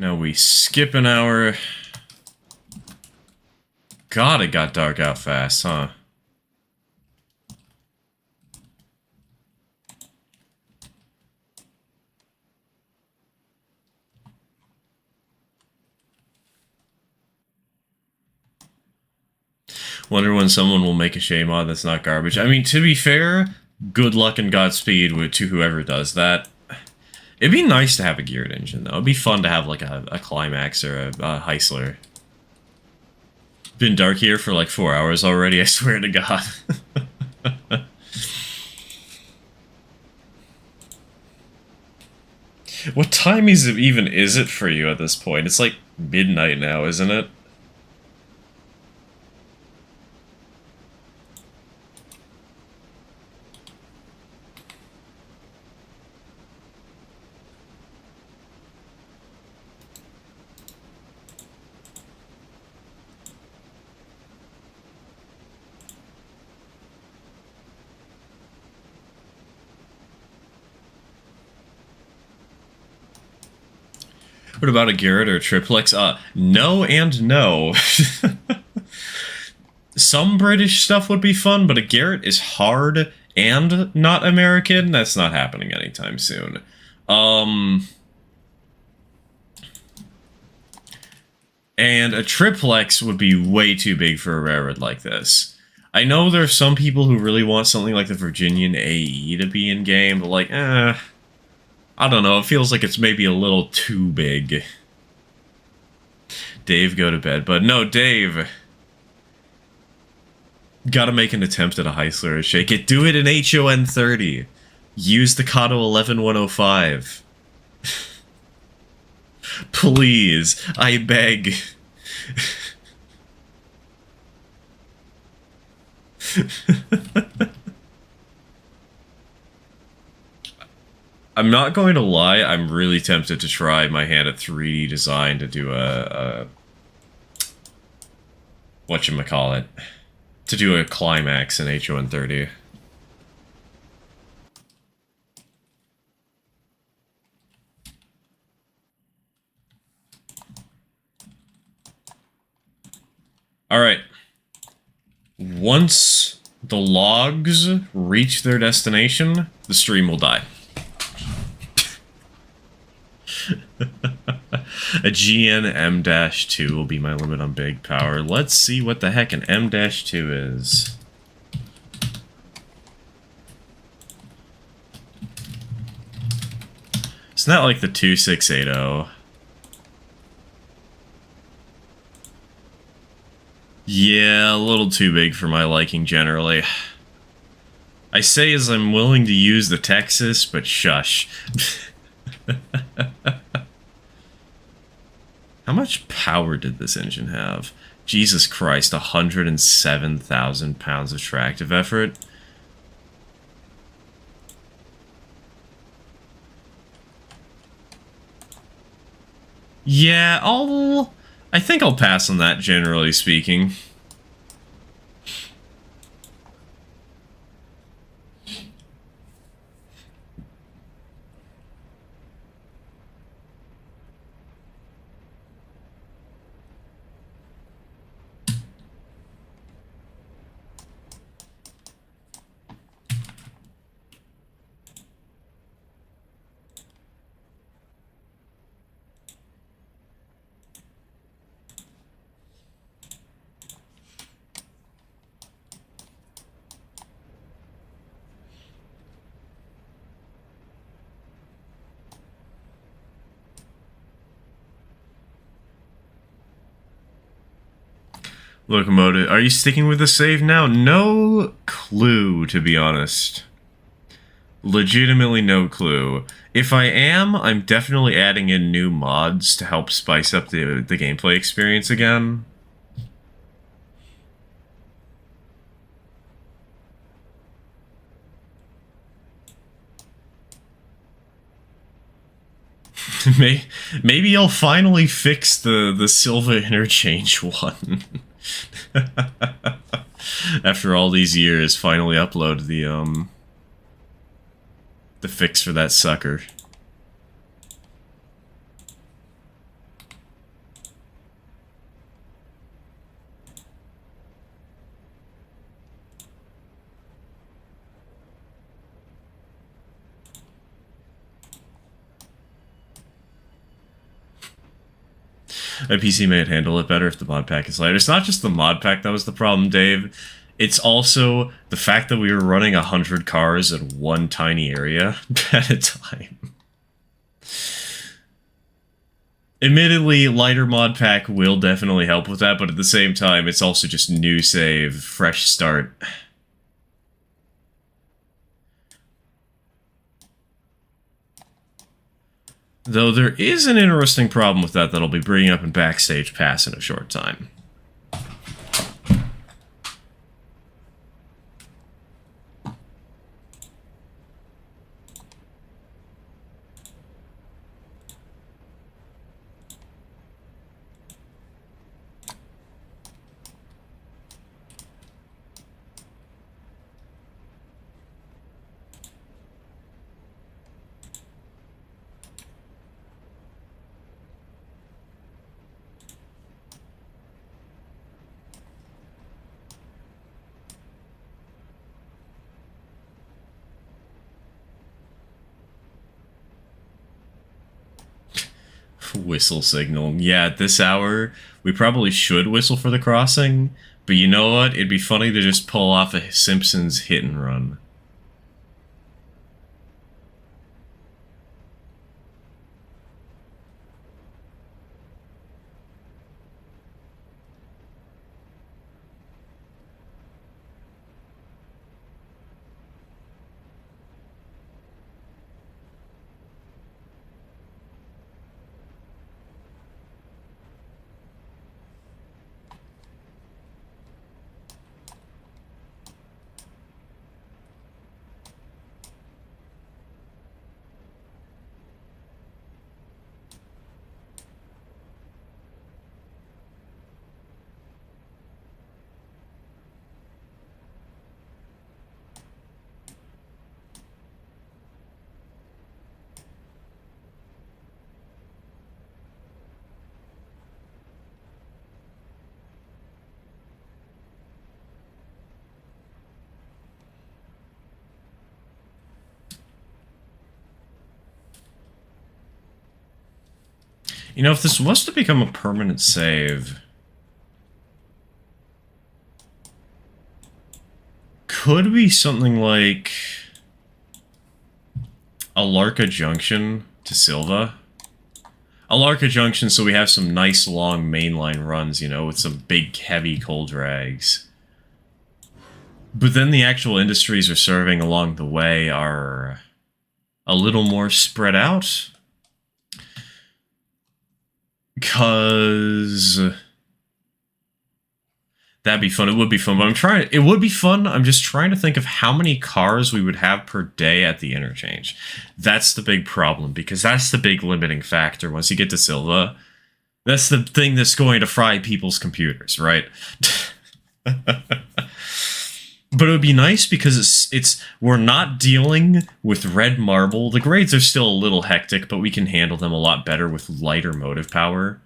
Now we skip an hour. God, it got dark out fast, huh? Wonder when someone will make a Shay mod that's not garbage. I mean, to be fair, good luck and Godspeed to whoever does that. It'd be nice to have a geared engine, though. It'd be fun to have, like, a Climax or a Heisler. Been dark here for, like, 4 hours already, I swear to God. What time is it for you at this point? It's like midnight now, isn't it? What about a Garrett or a triplex? No and no. Some British stuff would be fun, but a Garrett is hard and not American. That's not happening anytime soon. And a triplex would be way too big for a railroad like this. I know there's some people who really want something like the Virginian AE to be in game, but like, I don't know, it feels like it's maybe a little too big. Dave, go to bed. But no, Dave. Gotta make an attempt at a Heisler or shake it. Do it in HON 30. Use the Kato 11105. Please, I beg. I'm not going to lie, I'm really tempted to try my hand at 3D design to do a whatchamacallit, to do a climax in HON 30. Alright. Once the logs reach their destination, the stream will die. A GN M-2 will be my limit on big power. Let's see what the heck an M-2 is. It's not like the 2680. Yeah, a little too big for my liking generally. I say as I'm willing to use the Texas, but shush. How much power did this engine have? Jesus Christ, 107,000 pounds of tractive effort. Yeah, I think I'll pass on that, generally speaking. Locomotive, are you sticking with the save now? No clue, to be honest. Legitimately no clue. If I am, I'm definitely adding in new mods to help spice up the gameplay experience again. Maybe I'll finally fix the Silva interchange one. After all these years, finally upload the fix for that sucker. A PC may handle it better if the mod pack is lighter. It's not just the mod pack that was the problem, Dave. It's also the fact that we were running 100 cars in one tiny area at a time. Admittedly, lighter mod pack will definitely help with that, but at the same time, it's also just new save, fresh start. Though there is an interesting problem with that I'll be bringing up in Backstage Pass in a short time. Whistle signal. Yeah, at this hour, we probably should whistle for the crossing, but you know what? It'd be funny to just pull off a Simpsons hit and run. You know, if this was to become a permanent save, could be something like Alarca Junction to Silva. Alarca Junction, so we have some nice long mainline runs, you know, with some big heavy coal drags. But then the actual industries we're serving along the way are a little more spread out. Because that'd be fun. It would be fun, but it would be fun. I'm just trying to think of how many cars we would have per day at the interchange. That's the big problem, because that's the big limiting factor once you get to Silva. That's the thing that's going to fry people's computers, right? But it would be nice because we're not dealing with red marble. The grades are still a little hectic, but we can handle them a lot better with lighter motive power.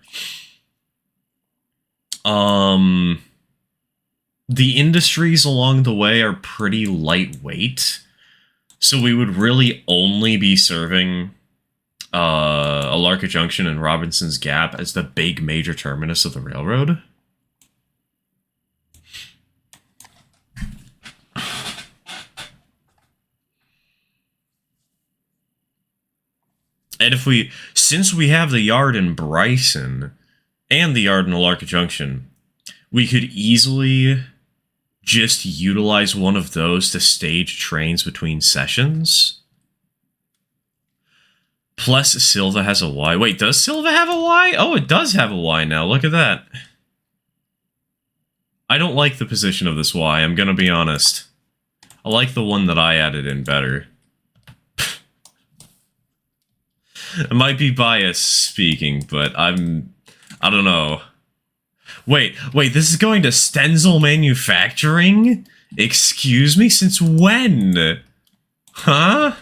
The industries along the way are pretty lightweight, so we would really only be serving Alarca Junction and Robinson's Gap as the big major terminus of the railroad. And since we have the yard in Bryson and the yard in Alarca Junction, we could easily just utilize one of those to stage trains between sessions. Plus, Silva has a Y. Wait, does Silva have a Y? Oh, it does have a Y now. Look at that. I don't like the position of this Y, I'm gonna be honest. I like the one that I added in better. It might be biased speaking, but I don't know. Wait, this is going to Stenzel Manufacturing? Excuse me, since when? Huh?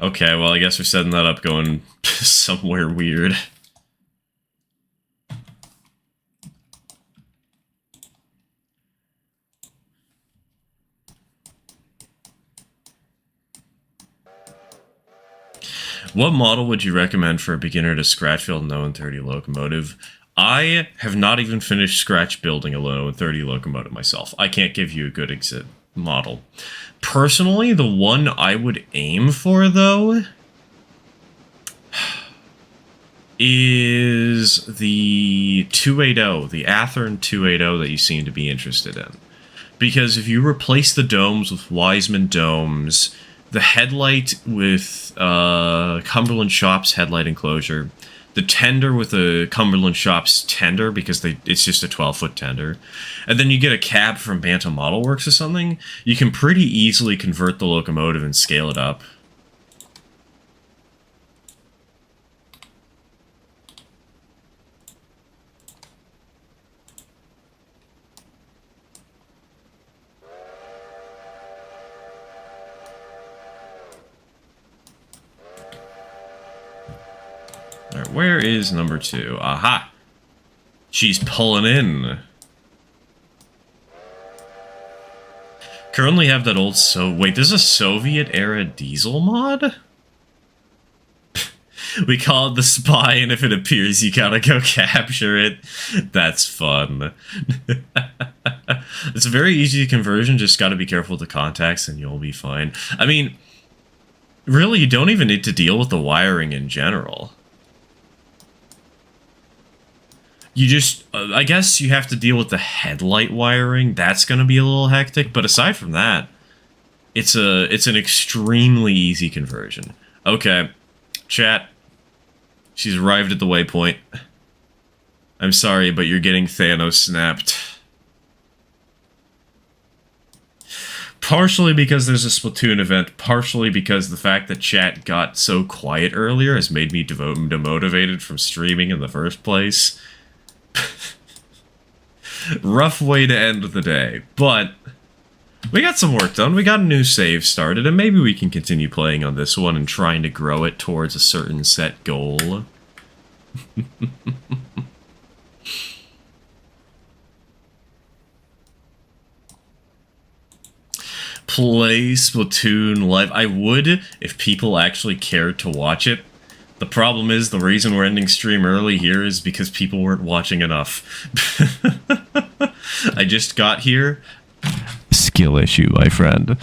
Okay, well, I guess we're setting that up going somewhere weird. What model would you recommend for a beginner to scratch build an 0-30 locomotive? I have not even finished scratch building a 0-30 locomotive myself. I can't give you a good model. Personally, the one I would aim for, though, is the 280, the Athearn 280 that you seem to be interested in. Because if you replace the domes with Wiseman domes, the headlight with Cumberland Shops headlight enclosure, the tender with the Cumberland Shops tender, because it's just a 12-foot tender, and then you get a cab from Bantam Model Works or something, you can pretty easily convert the locomotive and scale it up. Alright, where is number 2? Aha! She's pulling in. Currently have that old wait, there's a Soviet-era diesel mod? We call it the Spy, and if it appears, you gotta go capture it. That's fun. It's a very easy conversion, just gotta be careful with the contacts and you'll be fine. I mean, really, you don't even need to deal with the wiring in general. You just, I guess you have to deal with the headlight wiring. That's going to be a little hectic, but aside from that, it's an extremely easy conversion. Okay, chat. She's arrived at the waypoint. I'm sorry, but you're getting Thanos snapped. Partially because there's a Splatoon event, partially because the fact that chat got so quiet earlier has made me demotivated from streaming in the first place. Rough way to end the day, but we got some work done. We got a new save started, and maybe we can continue playing on this one and trying to grow it towards a certain set goal. Play Splatoon live. I would if people actually cared to watch it. The problem is, the reason we're ending stream early here is because people weren't watching enough. I just got here. Skill issue, my friend.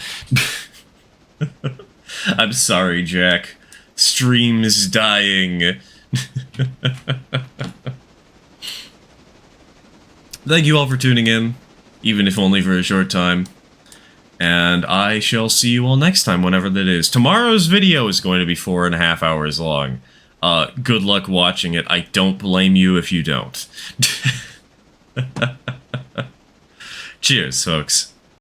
I'm sorry, Jack. Stream's dying. Thank you all for tuning in, even if only for a short time. And I shall see you all next time, whenever that is. Tomorrow's video is going to be 4.5 hours long. Good luck watching it. I don't blame you if you don't. Cheers, folks.